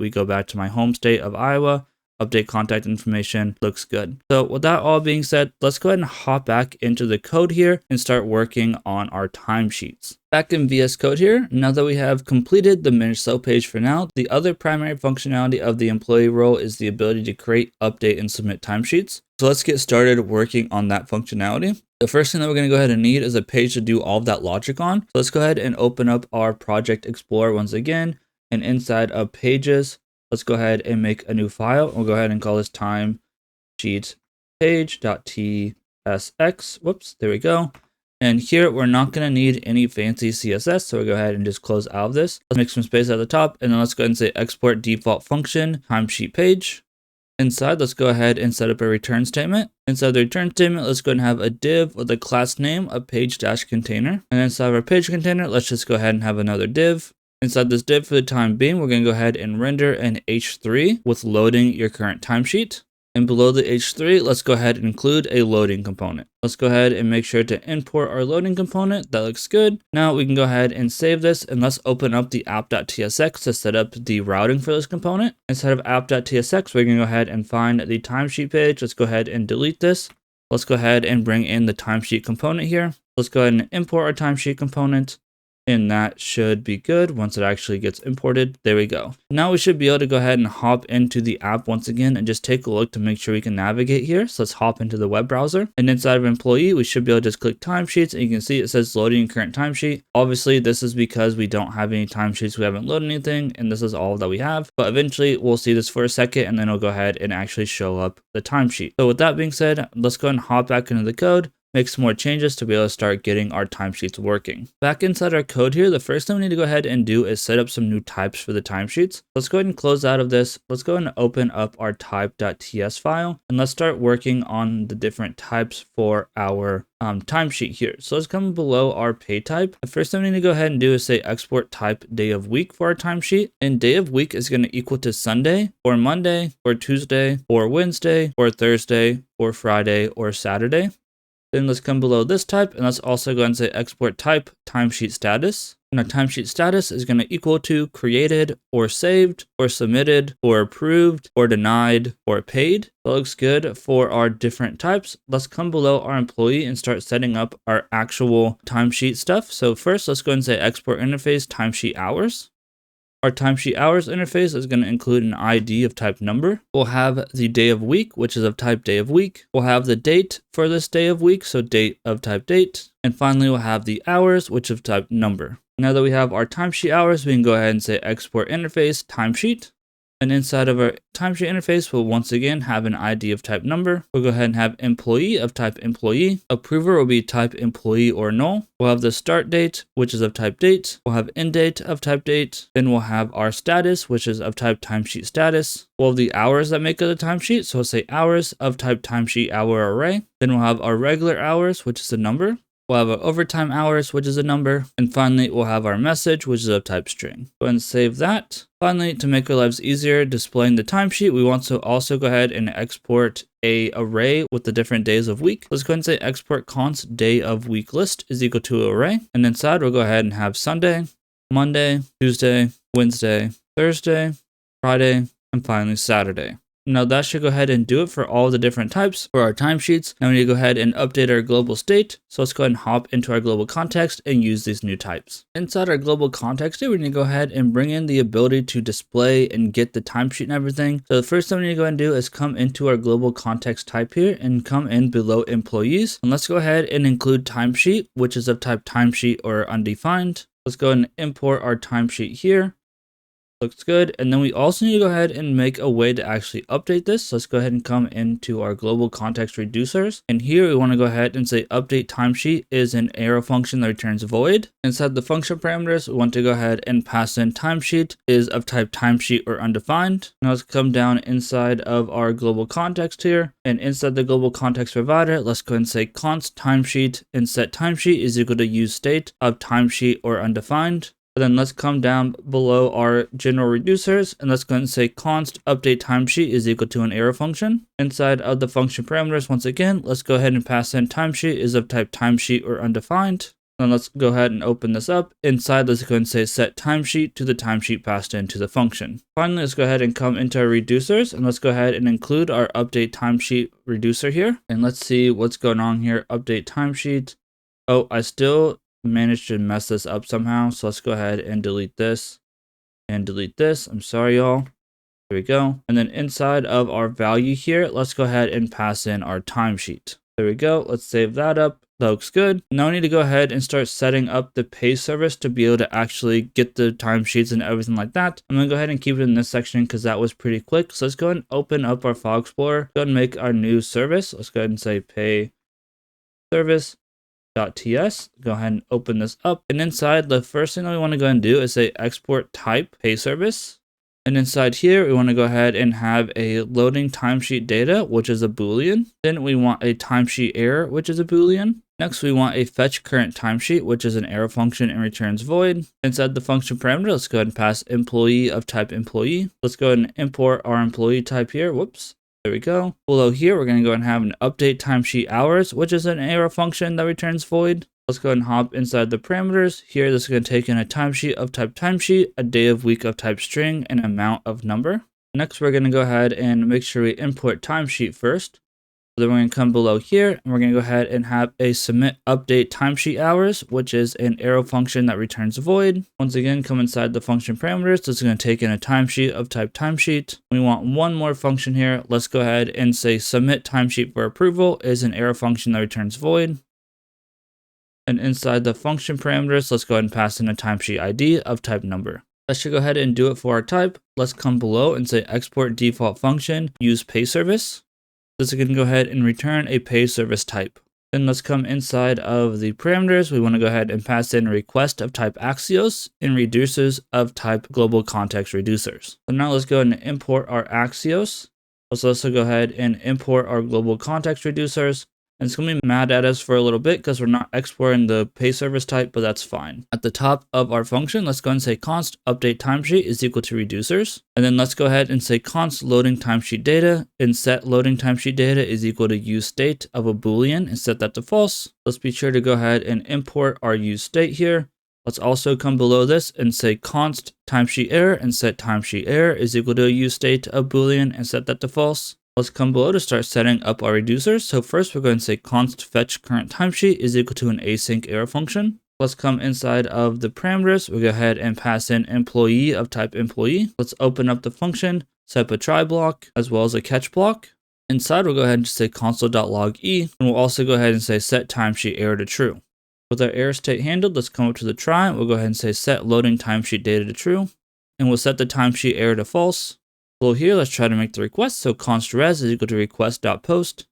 go back to my home state of Iowa. update contact information, looks good. So with that all being said, let's go ahead and hop back into the code here and start working on our timesheets. Back in VS Code here, now that we have completed the manage cell page for now, the other primary functionality of the employee role is the ability to create, update, and submit timesheets. So let's get started working on that functionality. The first thing that we're going to go ahead and need is a page to do all of that logic on. So let's go ahead and open up our Project Explorer once again, and inside of Pages, let's go ahead and make a new file. We'll go ahead and call this timesheet page.tsx. Whoops, there we go. And here, we're not going to need any fancy CSS, so we'll go ahead and just close out of this. Let's make some space at the top, and then let's go ahead and say export default function, timesheet page. Inside, let's go ahead and set up a return statement. Inside the return statement, let's go ahead and have a div with a class name of page-container. And inside of our page container, let's just go ahead and have another div. Inside this div for the time being, we're going to go ahead and render an H3 with loading your current timesheet. And below the H3, let's go ahead and include a loading component. Let's go ahead and make sure to import our loading component. That looks good. Now we can go ahead and save this, and let's open up the app.tsx to set up the routing for this component. Instead of app.tsx, we're going to go ahead and find the timesheet page. Let's go ahead and delete this. Let's go ahead and bring in the timesheet component here. Let's go ahead and import our timesheet component. And that should be good once it actually gets imported. There we go. Now we should be able to go ahead and hop into the app once again and just take a look to make sure we can navigate here. So let's hop into the web browser, and inside of employee, we should be able to just click timesheets, and you can see it says loading current timesheet. Obviously, this is because we don't have any timesheets. We haven't loaded anything, and this is all that we have. But eventually we'll see this for a second, and then it'll go ahead and actually show up the timesheet. So with that being said, let's go ahead and hop back into the code, make some more changes to be able to start getting our timesheets working. Back inside our code here, the first thing we need to go ahead and do is set up some new types for the timesheets. Let's go ahead and close out of this. Let's go ahead and open up our type.ts file, and let's start working on the different types for our timesheet here. So let's come below our pay type. The first thing we need to go ahead and do is say export type day of week for our timesheet. And day of week is going to equal to Sunday or Monday or Tuesday or Wednesday or Thursday or Friday or Saturday. Then let's come below this type, and let's also go ahead and say export type timesheet status. And our timesheet status is going to equal to created or saved or submitted or approved or denied or paid. That looks good for our different types. Let's come below our employee and start setting up our actual timesheet stuff. So first, let's go ahead and say export interface timesheet hours. Our timesheet hours interface is going to include an ID of type number. We'll have the day of week, which is of type day of week. We'll have the date for this day of week, so date of type date. And finally, we'll have the hours, which is of type number. Now that we have our timesheet hours, we can go ahead and say export interface timesheet. And inside of our timesheet interface, we'll once again have an ID of type number. We'll go ahead and have employee of type employee. Approver will be type employee or null. We'll have the start date, which is of type date. We'll have end date of type date. Then we'll have our status, which is of type timesheet status. We'll have the hours that make up the timesheet. So we'll say hours of type timesheet hour array. Then we'll have our regular hours, which is a number. We'll have our overtime hours, which is a number. And finally, we'll have our message, which is of type string. Go ahead and save that. Finally, to make our lives easier displaying the timesheet, we want to also go ahead and export a array with the different days of week. Let's go ahead and say export const day of week list is equal to array. And inside, we'll go ahead and have Sunday, Monday, Tuesday, Wednesday, Thursday, Friday, and finally Saturday. Now that should go ahead and do it for all the different types for our timesheets. Now we need to go ahead and update our global state. So let's go ahead and hop into our global context and use these new types. Inside our global context here, we need to go ahead and bring in the ability to display and get the timesheet and everything. So the first thing we need to go ahead and do is come into our global context type here and come in below employees. And let's go ahead and include timesheet, which is of type timesheet or undefined. Let's go ahead and import our timesheet here. Looks good. And then we also need to go ahead and make a way to actually update this. So let's go ahead and come into our global context reducers. And here we want to go ahead and say update timesheet is an arrow function that returns void. Inside the function parameters, we want to go ahead and pass in timesheet is of type timesheet or undefined. Now let's come down inside of our global context here. And inside the global context provider, let's go ahead and say const timesheet and set timesheet is equal to use state of timesheet or undefined. And then let's come down below our general reducers and let's go ahead and say const update timesheet is equal to an arrow function. Inside of the function parameters, once again, let's go ahead and pass in timesheet is of type timesheet or undefined. Then let's go ahead and open this up. Inside, let's go and say set timesheet to the timesheet passed into the function. Finally, let's go ahead and come into our reducers and let's go ahead and include our update timesheet reducer here. And let's see what's going on here. Update timesheet. Oh, I still managed to mess this up somehow. So let's go ahead and delete this and delete this. I'm sorry, y'all. There we go. And then inside of our value here, let's go ahead and pass in our timesheet. There we go. Let's save that up. That looks good. Now we need to go ahead and start setting up the pay service to be able to actually get the timesheets and everything like that. I'm going to go ahead and keep it in this section because that was pretty quick. So let's go ahead and open up our file explorer. Go ahead and make our new service. Let's go ahead and say pay service.ts. Go ahead and open this up. And inside, the first thing that we want to go ahead and do is say export type pay service. And inside here, we want to go ahead and have a loading timesheet data, which is a Boolean. Then we want a timesheet error, which is a Boolean. Next, we want a fetch current timesheet, which is an arrow function and returns void. Inside the function parameter, let's go ahead and pass employee of type employee. Let's go ahead and import our employee type here. Whoops. There we go. Below here, we're going to go and have an update timesheet hours, which is an arrow function that returns void. Let's go ahead and hop inside the parameters. Here, this is going to take in a timesheet of type timesheet, a day of week of type string, and amount of number. Next, we're going to go ahead and make sure we import timesheet first. So then we're going to come below here, and we're going to go ahead and have a submit update timesheet hours, which is an arrow function that returns void. Once again, come inside the function parameters. This is going to take in a timesheet of type timesheet. We want one more function here. Let's go ahead and say submit timesheet for approval is an arrow function that returns void. And inside the function parameters, let's go ahead and pass in a timesheet ID of type number. That should go ahead and do it for our type. Let's come below and say export default function, use pay service. This is going to go ahead and return a pay service type. Then let's come inside of the parameters. We want to go ahead and pass in a request of type Axios and reducers of type global context reducers. So now let's go ahead and import our Axios. Let's also go ahead and import our global context reducers. And it's going to be mad at us for a little bit because we're not exporting the pay service type, but that's fine. At the top of our function, let's go ahead and say const update timesheet is equal to reducers. And then let's go ahead and say const loading timesheet data and set loading timesheet data is equal to use state of a Boolean and set that to false. Let's be sure to go ahead and import our use state here. Let's also come below this and say const timesheet error and set timesheet error is equal to a use state of Boolean and set that to false. Let's come below to start setting up our reducers. So first we're going to say const fetch current timesheet is equal to an async arrow function. Let's come inside of the parameters. We'll go ahead and pass in employee of type employee. Let's open up the function, set up a try block as well as a catch block. Inside we'll go ahead and just say console.log e, and we'll also go ahead and say set timesheet error to true. With our error state handled, let's come up to the try. We'll go ahead and say set loading timesheet data to true, and we'll set the timesheet error to false. Below here, let's try to make the request. So const res is equal to request.post.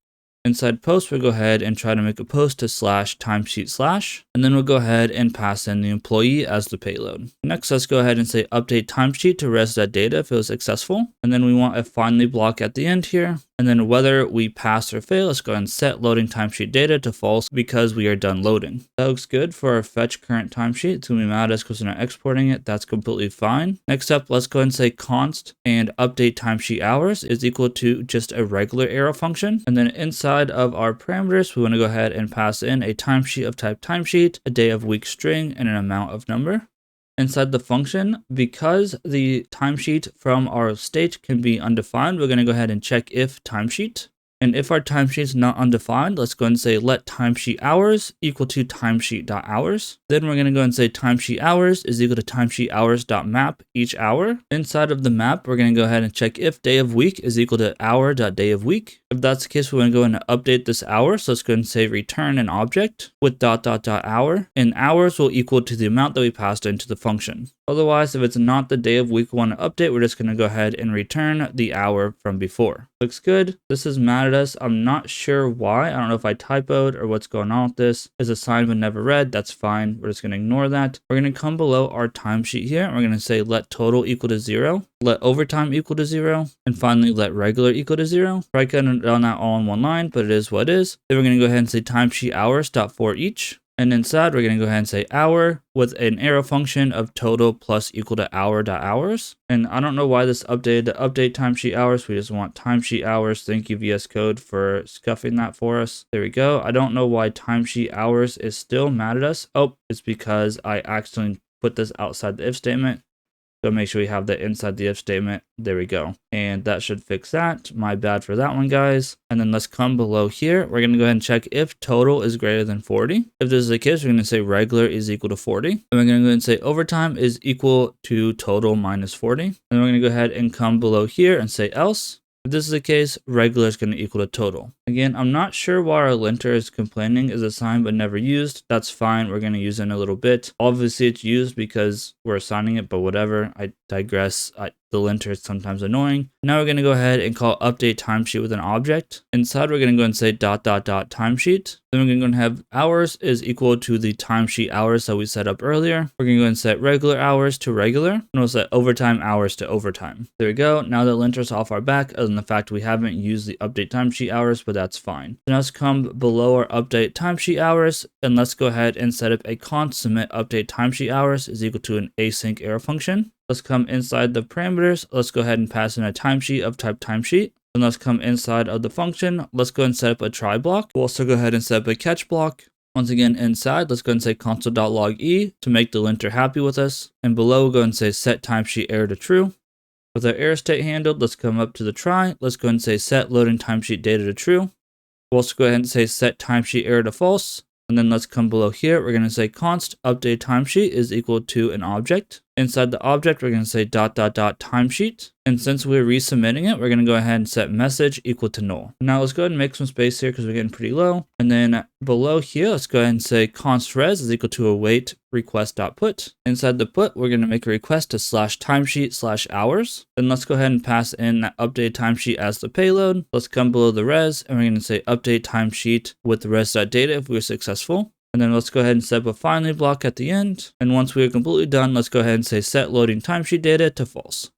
Inside post, we'll go ahead and try to make a post to /timesheet/, and then we'll go ahead and pass in the employee as the payload. Next, let's go ahead and say update timesheet to res.data if it was successful. And then we want a finally block at the end here. And then whether we pass or fail, let's go ahead and set loading timesheet data to false because we are done loading. That looks good for our fetch current timesheet. It's going to be mad at us because we're not exporting it. That's completely fine. Next up, let's go ahead and say const and update timesheet hours is equal to just a regular arrow function. And then inside of our parameters, we want to go ahead and pass in a timesheet of type timesheet, a day of week string, and an amount of number. Inside the function, because the timesheet from our state can be undefined, we're going to go ahead and check if timesheet. And if our timesheet is not undefined, let's go ahead and say let timesheet hours equal to timesheet.hours. Then we're going to go and say timesheet hours is equal to timesheet hours.map each hour. Inside of the map, we're going to go ahead and check if day of week is equal to hour.day of week. If that's the case, we're going to go ahead and update this hour. So let's go ahead and say return an object with ... hour. And hours will equal to the amount that we passed into the function. Otherwise, if it's not the day of week we want to update, we're just going to go ahead and return the hour from before. Looks good. This is mad at us. I'm not sure why. I don't know if I typoed or what's going on with this. Is assigned but never read. That's fine. We're just going to ignore that. We're going to come below our timesheet here. And we're going to say let total equal to 0. Let overtime equal to 0. And finally, let regular equal to 0. Probably could have done that all in one line, but it is what it is. Then we're going to go ahead and say timesheet hours.for each. And inside, we're going to go ahead and say hour with an arrow function of total plus equal to hour.hours. And I don't know why this updated to update timesheet hours. We just want timesheet hours. Thank you, VS Code, for scuffing that for us. There we go. I don't know why timesheet hours is still mad at us. Oh, it's because I accidentally put this outside the if statement. So make sure we have that inside the if statement. There we go. And that should fix that. My bad for that one, guys. And then let's come below here. We're going to go ahead and check if total is greater than 40. If this is the case, we're going to say regular is equal to 40. And we're going to go ahead and say overtime is equal to total minus 40. And then we're going to go ahead and come below here and say else. If this is the case, regular is going to equal to total. Again, I'm not sure why our linter is complaining is assigned but never used. That's fine. We're going to use it in a little bit. Obviously, it's used because we're assigning it, but whatever. I digress. The linter is sometimes annoying. Now we're going to go ahead and call update timesheet with an object. Inside, we're going to go and say ... timesheet. Then we're going to go and have hours is equal to the timesheet hours that we set up earlier. We're going to go and set regular hours to regular. And we'll set overtime hours to overtime. There we go. Now the linter's off our back, other than the fact we haven't used the update timesheet hours, but that's fine. So now let's come below our update timesheet hours, and let's go ahead and set up a const submit update timesheet hours is equal to an async arrow function. Let's come inside the parameters. Let's go ahead and pass in a timesheet of type timesheet. And let's come inside of the function. Let's go and set up a try block. We'll also go ahead and set up a catch block. Once again, inside, let's go and say console.log e to make the linter happy with us. And below, we'll go and say set timesheet error to true. With our error state handled, let's come up to the try. Let's go and say set loading timesheet data to true. We'll also go ahead and say set timesheet error to false. And then let's come below here. We're going to say const update timesheet is equal to an object. Inside the object, we're going to say ... timesheet. And since we're resubmitting it, we're going to go ahead and set message equal to null. Now let's go ahead and make some space here because we're getting pretty low. And then below here, let's go ahead and say const res is equal to await request.put. Inside the put, we're going to make a request to /timesheet/hours. Then let's go ahead and pass in that update timesheet as the payload. Let's come below the res and we're going to say update timesheet with the res.data if we're successful. And then let's go ahead and set up a finally block at the end. And once we are completely done, let's go ahead and say set loading timesheet data to false.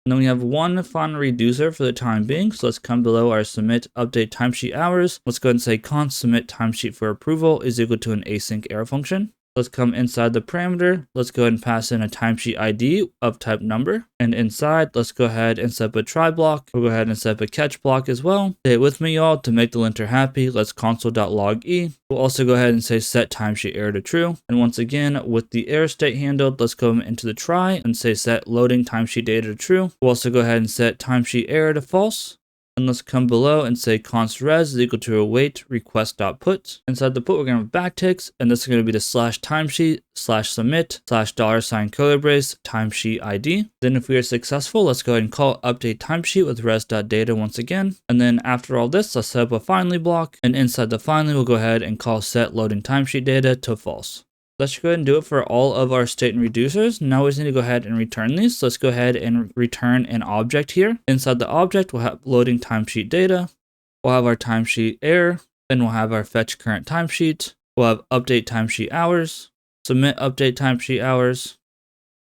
And then we have one final reducer for the time being. So let's come below our submit update timesheet hours. Let's go ahead and say const submit timesheet for approval is equal to an async arrow function. Let's come inside the parameter. Let's go ahead and pass in a timesheet ID of type number. And inside, let's go ahead and set up a try block. We'll go ahead and set up a catch block as well. Say it with me, y'all, to make the linter happy. Let's console.log e. We'll also go ahead and say set timesheet error to true. And once again, with the error state handled, let's go into the try and say set loading timesheet data to true. We'll also go ahead and set timesheet error to false. And let's come below and say const res is equal to await request.put. Inside the put, we're going to have backticks, and this is going to be the /timesheet/submit $$ curly brace timesheet ID. Then if we are successful, let's go ahead and call update timesheet with res.data once again. And then after all this, let's set up a finally block. And inside the finally, we'll go ahead and call set loading timesheet data to false. Let's go ahead and do it for all of our state and reducers. Now we just need to go ahead and return these. So let's go ahead and return an object here. Inside the object, we'll have loading timesheet data. We'll have our timesheet error. Then we'll have our fetch current timesheet. We'll have update timesheet hours, submit update timesheet hours,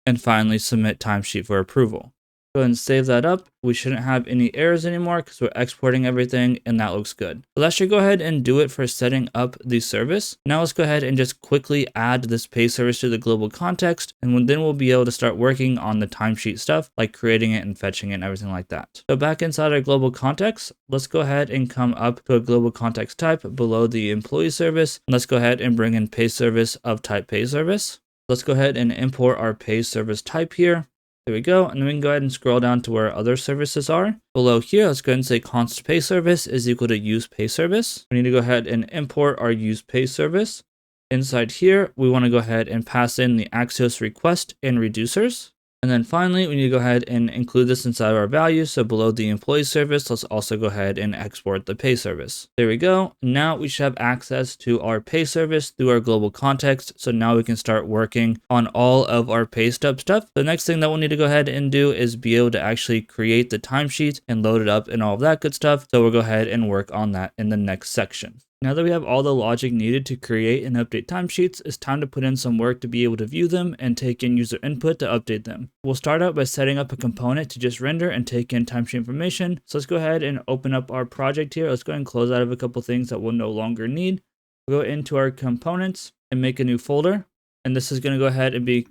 and finally submit timesheet for approval. Go ahead and save that up. We shouldn't have any errors anymore because we're exporting everything and that looks good. So that should go ahead and do it for setting up the service. Now let's go ahead and just quickly add this pay service to the global context, and then we'll be able to start working on the timesheet stuff like creating it and fetching it and everything like that. So back inside our global context, let's go ahead and come up to a global context type below the employee service. Let's go ahead and bring in pay service of type pay service. Let's go ahead and import our pay service type here. There we go. And then we can go ahead and scroll down to where other services are. Below here, let's go ahead and say const pay service is equal to use pay service. We need to go ahead and import our use pay service. Inside here, we want to go ahead and pass in the Axios request and reducers. And then finally, we need to go ahead and include this inside our values. So below the employee service, let's also go ahead and export the pay service. There we go. Now we should have access to our pay service through our global context. So now we can start working on all of our pay stub stuff. The next thing that we'll need to go ahead and do is be able to actually create the timesheet and load it up and all of that good stuff. So we'll go ahead and work on that in the next section. Now that we have all the logic needed to create and update timesheets, it's time to put in some work to be able to view them and take in user input to update them. We'll start out by setting up a component to just render and take in timesheet information. So let's go ahead and open up our project here. Let's go ahead and close out of a couple things that we'll no longer need. We'll go into our components and make a new folder. And this is going to go ahead and be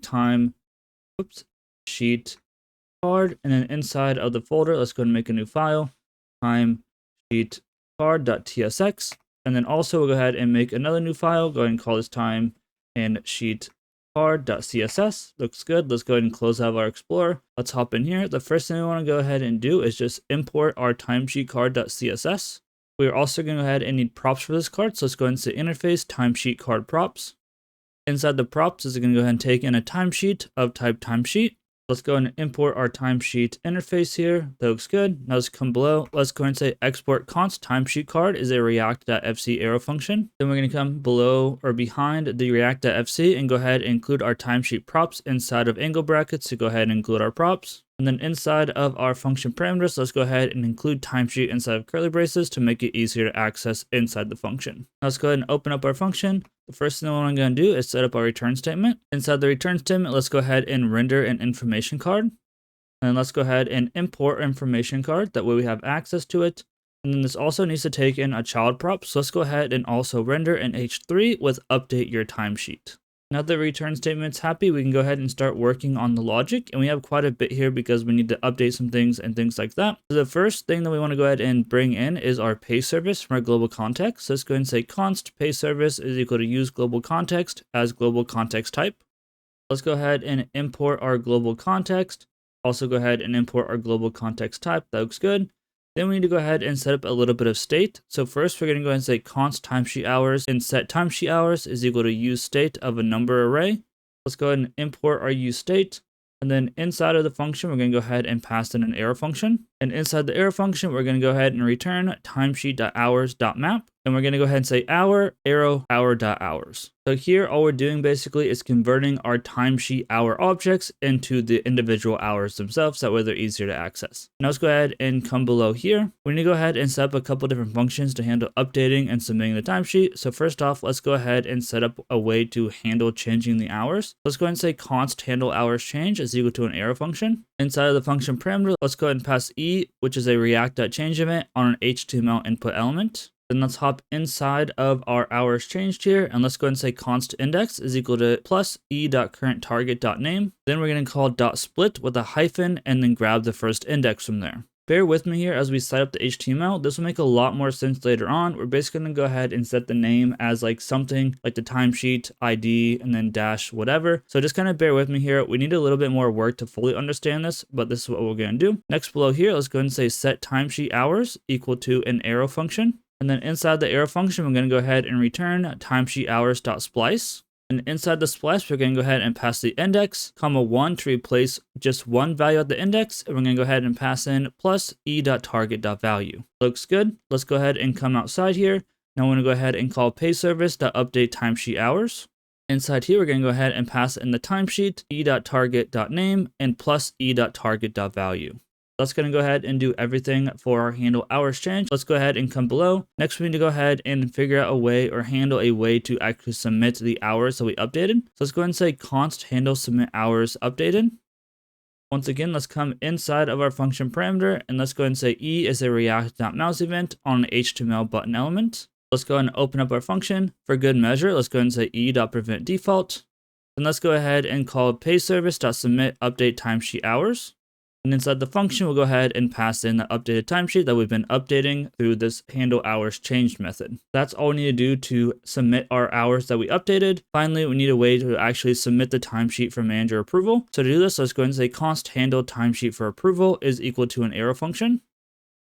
sheet card. And then inside of the folder, let's go ahead and make a new file, time sheet card.tsx. And then also we'll go ahead and make another new file. Go ahead and call this time and sheet card.css. Looks good. Let's go ahead and close out our Explorer. Let's hop in here. The first thing we want to go ahead and do is just import our timesheet card.css. We're also going to go ahead and need props for this card. So let's go ahead and say interface timesheet card props. Inside the props is going to go ahead and take in a timesheet of type timesheet. Let's go ahead and import our timesheet interface here. That looks good. Now let's come below. Let's go ahead and say export const timesheet card is a react.fc arrow function. Then we're going to come below or behind the react.fc and go ahead and include our timesheet props inside of angle brackets to go ahead and include our props. And then inside of our function parameters, let's go ahead and include timesheet inside of curly braces to make it easier to access inside the function. Now let's go ahead and open up our function. The first thing I'm going to do is set up our return statement. Inside the return statement, let's go ahead and render an information card. And let's go ahead and import our information card. That way we have access to it. And then this also needs to take in a child prop. So let's go ahead and also render an h3 with update your timesheet. Now that the return statement's happy, we can go ahead and start working on the logic. And we have quite a bit here because we need to update some things and things like that. So the first thing that we want to go ahead and bring in is our pay service from our global context. So let's go ahead and say const pay service is equal to use global context as global context type. Let's go ahead and import our global context. Also go ahead and import our global context type. That looks good. Then we need to go ahead and set up a little bit of state. So first we're going to go ahead and say const timesheet hours and set timesheet hours is equal to use state of a number array. Let's go ahead and import our use state. And then inside of the function, we're going to go ahead and pass in an arrow function. And inside the arrow function, we're going to go ahead and return timesheet.hours.map. And we're going to go ahead and say hour, arrow, hour.hours. So here, all we're doing basically is converting our timesheet hour objects into the individual hours themselves. That way they're easier to access. Now let's go ahead and come below here. We need to go ahead and set up a couple different functions to handle updating and submitting the timesheet. So first off, let's go ahead and set up a way to handle changing the hours. Let's go ahead and say const handle hours change is equal to an arrow function. Inside of the function parameter, let's go ahead and pass e, which is a react.change event on an HTML input element. Then let's hop inside of our hours changed here, and let's go ahead and say const index is equal to plus e.currentTarget.name. Then we're going to call .split with a hyphen and then grab the first index from there. Bear with me here as we set up the HTML. This will make a lot more sense later on. We're basically going to go ahead and set the name as like something like the timesheet ID and then dash whatever. So just kind of bear with me here. We need a little bit more work to fully understand this, but this is what we're going to do. Next below here, let's go ahead and say set timesheet hours equal to an arrow function. And then inside the arrow function, we're going to go ahead and return timesheet hours.splice. And inside the splice, we're going to go ahead and pass the index, comma 1 to replace just one value at the index. And we're going to go ahead and pass in plus e.target.value. Looks good. Let's go ahead and come outside here. Now we're going to go ahead and call pay service.update timesheet hours. Inside here, we're going to go ahead and pass in the timesheet e.target.name and plus e.target.value. That's going to go ahead and do everything for our handle hours change. Let's go ahead and come below. Next, we need to go ahead and figure out a way or handle a way to actually submit the hours that we updated. So let's go ahead and say const handle submit hours updated. Once again, let's come inside of our function parameter and let's go ahead and say e is a react.mouse event on an HTML button element. Let's go ahead and open up our function. For good measure, let's go ahead and say e.prevent default. Then let's go ahead and call pay service.submit update timesheet hours. And inside the function, we'll go ahead and pass in the updated timesheet that we've been updating through this handle hours changed method. That's all we need to do to submit our hours that we updated. Finally, we need a way to actually submit the timesheet for manager approval. So to do this, let's go ahead and say const handle timesheet for approval is equal to an arrow function.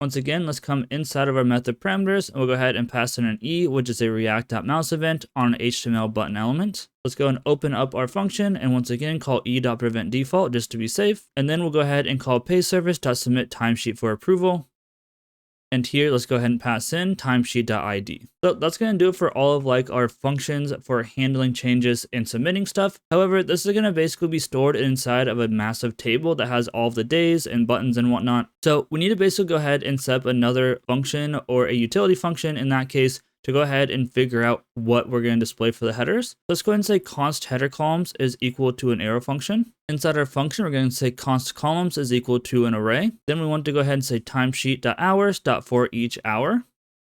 Once again, let's come inside of our method parameters and we'll go ahead and pass in an e, which is a react.mouse event on an HTML button element. Let's go and open up our function and once again call e.prevent default just to be safe. And then we'll go ahead and call pay service.submit timesheet for approval. And here, let's go ahead and pass in timesheet.id. So that's going to do it for all of like our functions for handling changes and submitting stuff. However, this is going to basically be stored inside of a massive table that has all of the days and buttons and whatnot. So we need to basically go ahead and set up another function or a utility function in that case to go ahead and figure out what we're going to display for the headers. Let's go ahead and say const header columns is equal to an arrow function. Inside our function, we're going to say const columns is equal to an array. Then we want to go ahead and say timesheet.hours.for each hour.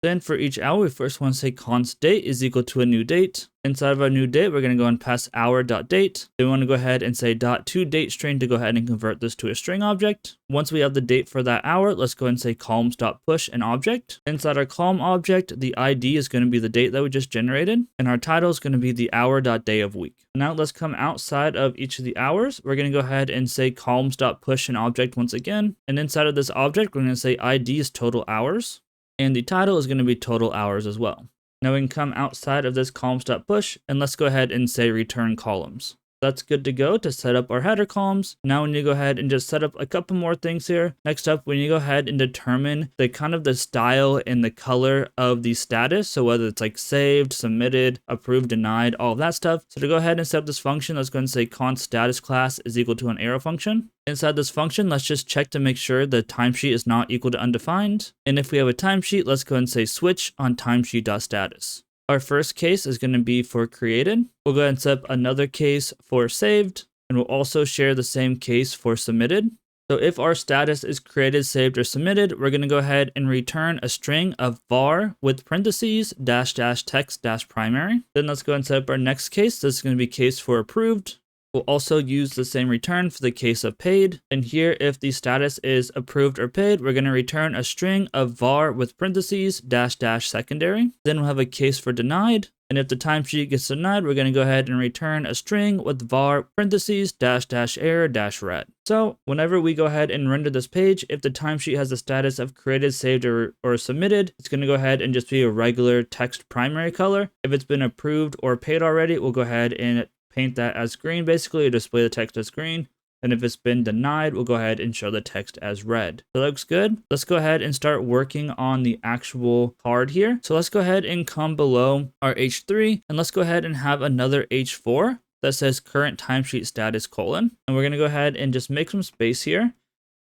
Then for each hour, we first want to say const date is equal to a new date. Inside of our new date, we're going to go and pass hour.date. Then we want to go ahead and say .toDateString to go ahead and convert this to a string object. Once we have the date for that hour, let's go ahead and say columns.push an object. Inside our column object, the ID is going to be the date that we just generated, and our title is going to be the hour.day of week. Now let's come outside of each of the hours. We're going to go ahead and say columns.push an object once again. And inside of this object, we're going to say ID is total hours. And the title is going to be total hours as well. Now we can come outside of this columns.push and let's go ahead and say return columns. That's good to go to set up our header columns. Now we need to go ahead and just set up a couple more things here. Next up, we need to go ahead and determine the kind of the style and the color of the status. So whether it's like saved, submitted, approved, denied, all of that stuff. So to go ahead and set up this function, let's go ahead and say const status class is equal to an arrow function. Inside this function, let's just check to make sure the timesheet is not equal to undefined. And if we have a timesheet, let's go ahead and say switch on timesheet.status. Our first case is going to be for created. We'll go ahead and set up another case for saved, and we'll also share the same case for submitted. So if our status is created, saved, or submitted, we're going to go ahead and return a string of var with parentheses -- text - primary. Then let's go ahead and set up our next case. This is going to be case for approved. We'll also use the same return for the case of paid. And here, if the status is approved or paid, we're going to return a string of var with parentheses -- secondary. Then we'll have a case for denied. And if the timesheet gets denied, we're going to go ahead and return a string with var parentheses -- error -red. So whenever we go ahead and render this page, if the timesheet has the status of created, saved, or submitted, it's going to go ahead and just be a regular text primary color. If it's been approved or paid already, we'll go ahead and paint that as green, basically, or display the text as green. And if it's been denied, we'll go ahead and show the text as red. So that looks good. Let's go ahead and start working on the actual card here. So let's go ahead and come below our H3, and let's go ahead and have another H4 that says current timesheet status : And we're going to go ahead and just make some space here.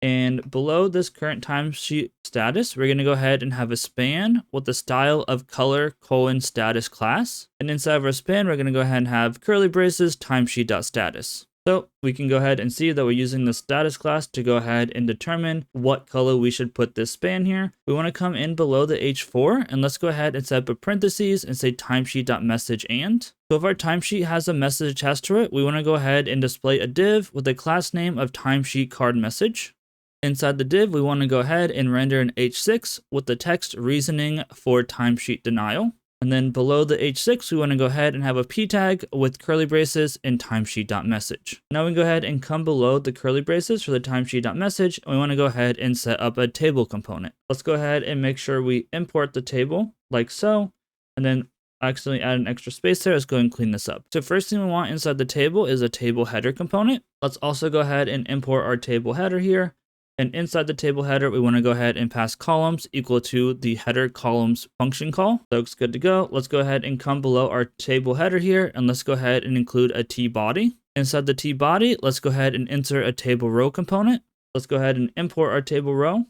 And below this current timesheet status, we're going to go ahead and have a span with the style of color : status class. And inside of our span, we're going to go ahead and have curly braces timesheet.status. So we can go ahead and see that we're using the status class to go ahead and determine what color we should put this span here. We want to come in below the H4 and let's go ahead and set up a parentheses and say timesheet.message and. So if our timesheet has a message attached to it, we want to go ahead and display a div with a class name of timesheet card message. Inside the div, we want to go ahead and render an H6 with the text reasoning for timesheet denial. And then below the H6, we want to go ahead and have a p tag with curly braces and timesheet.message. Now we can go ahead and come below the curly braces for the timesheet.message, and we want to go ahead and set up a table component. Let's go ahead and make sure we import the table like so, and then accidentally add an extra space there. Let's go and clean this up. So first thing we want inside the table is a table header component. Let's also go ahead and import our table header here. And inside the table header, we want to go ahead and pass columns equal to the header columns function call. So it's good to go. Let's go ahead and come below our table header here, and let's go ahead and include a T body. Inside the T body, let's go ahead and insert a table row component. Let's go ahead and import our table row.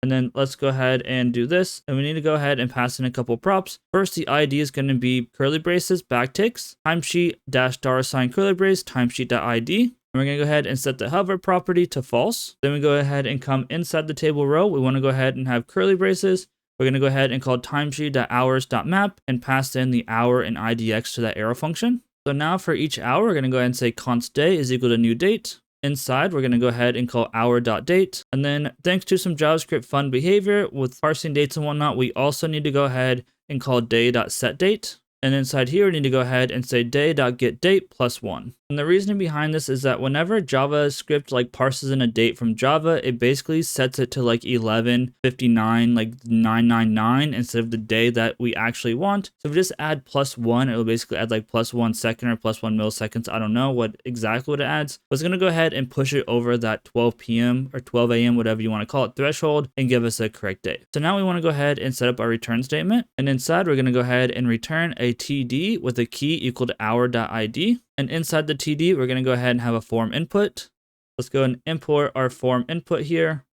And then let's go ahead and do this. And we need to go ahead and pass in a couple props. First, the ID is going to be curly braces backticks, timesheet -- curly brace timesheet.id. We're going to go ahead and set the hover property to false. Then we go ahead and come inside the table row. We want to go ahead and have curly braces. We're going to go ahead and call timesheet.hours.map and pass in the hour and IDX to that arrow function. So now for each hour, we're going to go ahead and say const day is equal to new date. Inside, we're going to go ahead and call hour.date. And then thanks to some JavaScript fun behavior with parsing dates and whatnot, we also need to go ahead and call day.setDate. And inside here, we need to go ahead and say day.getDate +1. And the reasoning behind this is that whenever JavaScript like parses in a date from Java, it basically sets it to like 11:59, like 999 instead of the day that we actually want. So if we just add +1, it'll basically add like +1 second or +1 milliseconds. I don't know what exactly it adds, but it's going to go ahead and push it over that 12 p.m. or 12 a.m., whatever you want to call it, threshold, and give us a correct date. So now we want to go ahead and set up our return statement. And inside, we're going to go ahead and return a TD with a key equal to hour.id. And inside the TD, we're going to go ahead and have a form input. Let's go and import our form input here.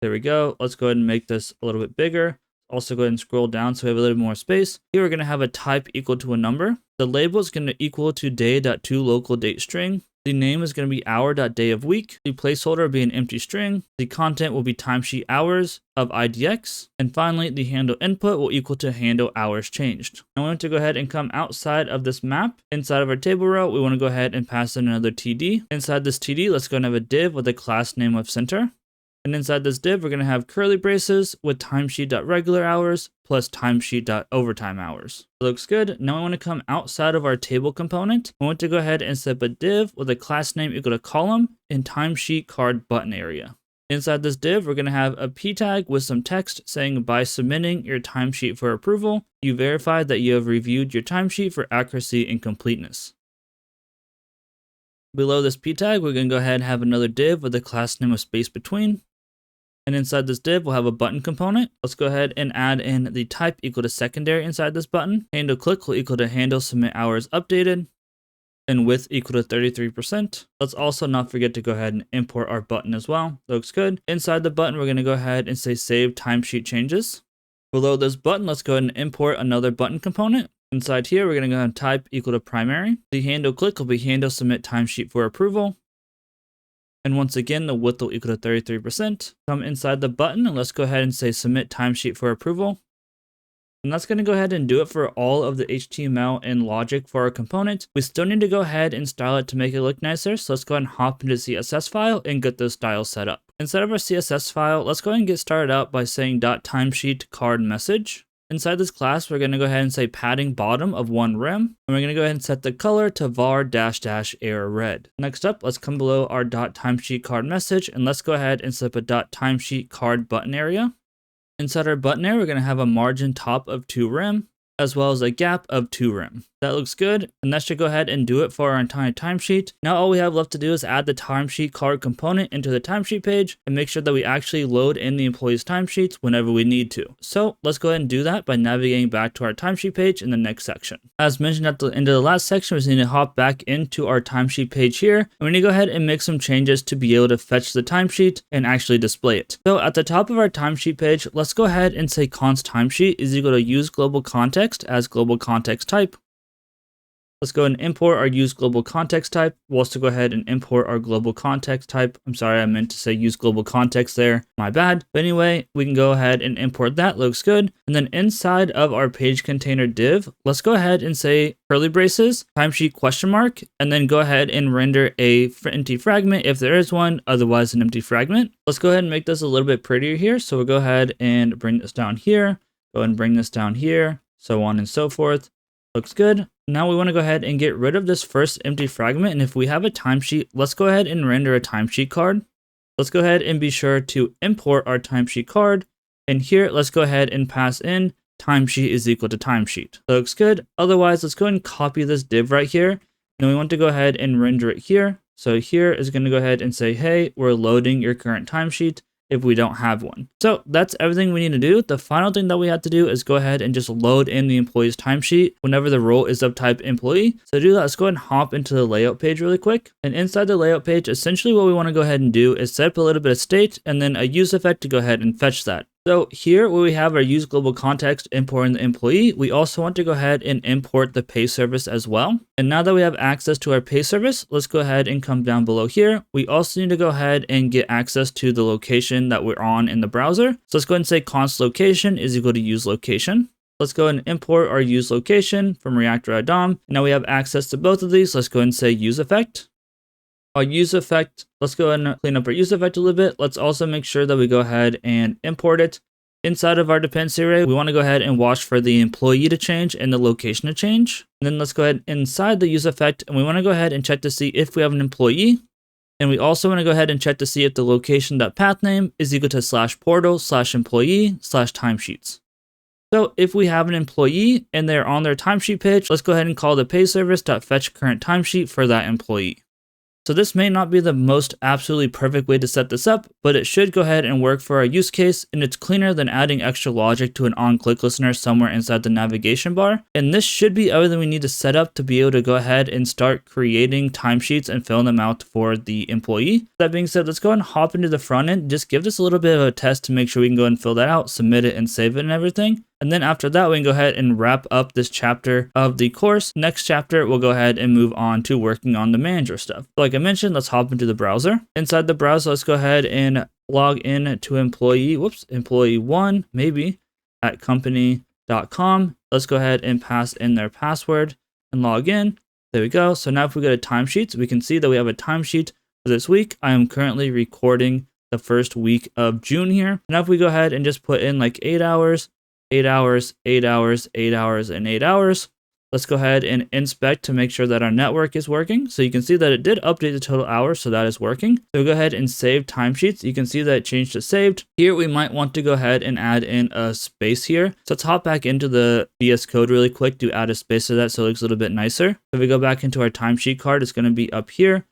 There we go. Let's go ahead and make this a little bit bigger. Also go ahead and scroll down so we have a little more space. Here we're going to have a type equal to a number. The label is going to equal to day.toLocalDateString. The name is going to be hour.dayofweek. The placeholder will be an empty string. The content will be timesheet hours of IDX. And finally, the handle input will equal to handle hours changed. I want to go ahead and come outside of this map. Inside of our table row, we want to go ahead and pass in another TD. Inside this TD, let's go and have a div with a class name of center. And inside this div, we're going to have curly braces with timesheet.regular hours plus timesheet.overtime hours. Looks good. Now I want to come outside of our table component. I want to go ahead and set up a div with a class name equal to column in timesheet card button area. Inside this div, we're going to have a p tag with some text saying by submitting your timesheet for approval, you verify that you have reviewed your timesheet for accuracy and completeness. Below this p tag, we're going to go ahead and have another div with a class name of space between. And inside this div, we'll have a button component. Let's go ahead and add in the type equal to secondary inside this button. Handle click will equal to handle submit hours updated. And width equal to 33%. Let's also not forget to go ahead and import our button as well. Looks good. Inside the button, we're going to go ahead and say save timesheet changes. Below this button, let's go ahead and import another button component. Inside here, we're going to go ahead and type equal to primary. The handle click will be handle submit timesheet for approval. And once again, the width will equal to 33%. Come inside the button and let's go ahead and say submit timesheet for approval. And that's going to go ahead and do it for all of the HTML and logic for our component. We still need to go ahead and style it to make it look nicer. So let's go ahead and hop into the CSS file and get those styles set up. Inside of our CSS file, let's go ahead and get started out by saying .timesheet card message. Inside this class, we're going to go ahead and say padding bottom of 1 rem. And we're going to go ahead and set the color to var -- error red. Next up, let's come below our .timesheet card message and let's go ahead and set up a .timesheet card button area. Inside our button area, we're going to have a margin top of 2 rem as well as a gap of 2 rem. That looks good, and that should go ahead and do it for our entire timesheet. Now all we have left to do is add the timesheet card component into the timesheet page and make sure that we actually load in the employee's timesheets whenever we need to. So let's go ahead and do that by navigating back to our timesheet page in the next section. As mentioned at the end of the last section, we just need to hop back into our timesheet page here, and we need to go ahead and make some changes to be able to fetch the timesheet and actually display it. So at the top of our timesheet page, let's go ahead and say const timesheet is equal to use global context as global context type. Let's go and import our use global context type. We'll also go ahead and import our global context type. I'm sorry, I meant to say use global context there. My bad. But anyway, we can go ahead and import that. Looks good. And then inside of our page container div, let's go ahead and say curly braces, timesheet question mark, and then go ahead and render a empty fragment if there is one, otherwise an empty fragment. Let's go ahead and make this a little bit prettier here. So we'll go ahead and bring this down here, go and bring this down here, so on and so forth. Looks good. Now we want to go ahead and get rid of this first empty fragment. And if we have a timesheet, let's go ahead and render a timesheet card. Let's go ahead and be sure to import our timesheet card. And here, let's go ahead and pass in timesheet is equal to timesheet. Looks good. Otherwise, let's go ahead and copy this div right here. And we want to go ahead and render it here. So here is going to go ahead and say, hey, we're loading your current timesheet if we don't have one. So that's everything we need to do. The final thing that we have to do is go ahead and just load in the employee's timesheet whenever the role is of type employee. So to do that, let's go ahead and hop into the layout page really quick. And inside the layout page, essentially what we want to go ahead and do is set up a little bit of state and then a use effect to go ahead and fetch that. So here where we have our use global context importing the employee, we also want to go ahead and import the pay service as well. And now that we have access to our pay service, let's go ahead and come down below here. We also need to go ahead and get access to the location that we're on in the browser. So let's go ahead and say const location is equal to use location. Let's go ahead and import our use location from reactor.dom. Now we have access to both of these. Let's go ahead and say use effect. Our use effect, let's go ahead and clean up our use effect a little bit. Let's also make sure that we go ahead and import it. Inside of our dependency array, we want to go ahead and watch for the employee to change and the location to change. And then let's go ahead inside the use effect, and we want to go ahead and check to see if we have an employee. And we also want to go ahead and check to see if the location.pathname is equal to /portal/employee/timesheets. So if we have an employee and they're on their timesheet page, let's go ahead and call the pay service.fetch current timesheet for that employee. So this may not be the most absolutely perfect way to set this up, but it should go ahead and work for our use case, and it's cleaner than adding extra logic to an on-click listener somewhere inside the navigation bar. And this should be everything we need to set up to be able to go ahead and start creating timesheets and filling them out for the employee. That being said, let's go ahead and hop into the front end, just give this a little bit of a test to make sure we can go and fill that out, submit it and save it and everything. And then after that, we can go ahead and wrap up this chapter of the course. Next chapter, we'll go ahead and move on to working on the manager stuff. Like I mentioned, let's hop into the browser. Inside the browser, let's go ahead and log in to employee1, maybe, at company.com. Let's go ahead and pass in their password and log in. There we go. So now if we go to timesheets, we can see that we have a timesheet for this week. I am currently recording the first week of June here. Now if we go ahead and just put in like 8 hours, 8 hours, 8 hours, 8 hours, and 8 hours. Let's go ahead and inspect to make sure that our network is working. So you can see that it did update the total hours, so that is working. So go ahead and save timesheets. You can see that it changed to saved. Here we might want to go ahead and add in a space here. So let's hop back into the VS Code really quick to add a space to that so it looks a little bit nicer. So if we go back into our timesheet card, it's going to be up here.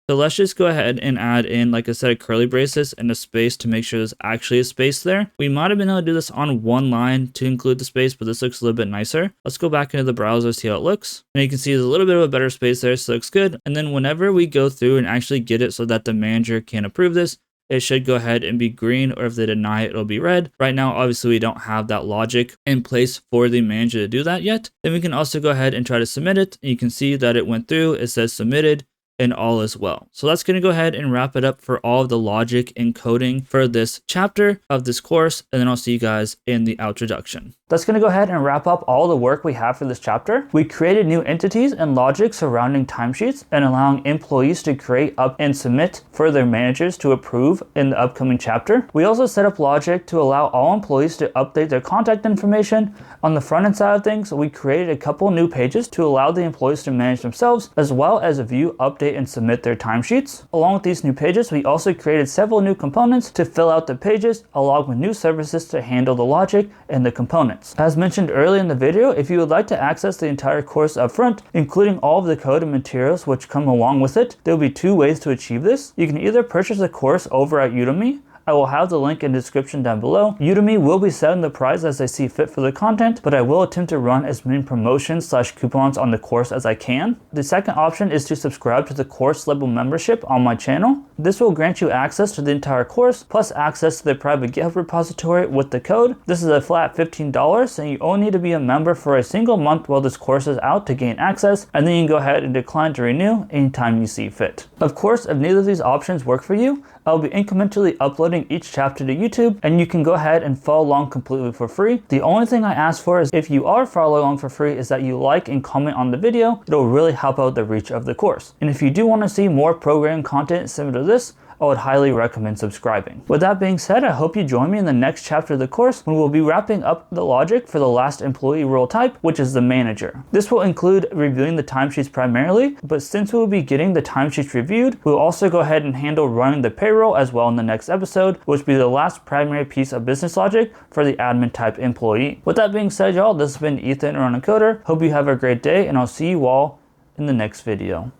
So let's just go ahead and add in like a set of curly braces and a space to make sure there's actually a space there. We might have been able to do this on one line to include the space, but this looks a little bit nicer. Let's go back into the browser, see how it looks. And you can see there's a little bit of a better space there, so it looks good. And then whenever we go through and actually get it so that the manager can approve this, it should go ahead and be green, or if they deny it, it'll be red. Right now, obviously, we don't have that logic in place for the manager to do that yet. Then we can also go ahead and try to submit it. And you can see that it went through. It says submitted. And all is well. So that's going to go ahead and wrap it up for all of the logic and coding for this chapter of this course. And then I'll see you guys in the introduction. That's going to go ahead and wrap up all the work we have for this chapter. We created new entities and logic surrounding timesheets and allowing employees to create up and submit for their managers to approve in the upcoming chapter. We also set up logic to allow all employees to update their contact information. On the front end side of things, we created a couple new pages to allow the employees to manage themselves, as well as view, update, and submit their timesheets. Along with these new pages, we also created several new components to fill out the pages, along with new services to handle the logic and the components. As mentioned earlier in the video, if you would like to access the entire course up front, including all of the code and materials which come along with it, there will be two ways to achieve this. You can either purchase the course over at Udemy. I will have the link in the description down below. Udemy will be setting the price as I see fit for the content, but I will attempt to run as many promotions / coupons on the course as I can. The second option is to subscribe to the course level membership on my channel. This will grant you access to the entire course, plus access to the private GitHub repository with the code. This is a flat $15, and you only need to be a member for a single month while this course is out to gain access, and then you can go ahead and decline to renew anytime you see fit. Of course, if neither of these options work for you, I'll be incrementally uploading each chapter to YouTube, and you can go ahead and follow along completely for free. The only thing I ask for is if you are following along for free is that you like and comment on the video. It'll really help out the reach of the course. And if you do want to see more programming content similar to this, I would highly recommend subscribing. With that being said, I hope you join me in the next chapter of the course when we'll be wrapping up the logic for the last employee role type, which is the manager. This will include reviewing the timesheets primarily, but since we will be getting the timesheets reviewed, we'll also go ahead and handle running the payroll as well in the next episode, which will be the last primary piece of business logic for the admin type employee. With that being said, y'all, this has been Ethan, or Unauthenticated. Hope you have a great day, and I'll see you all in the next video.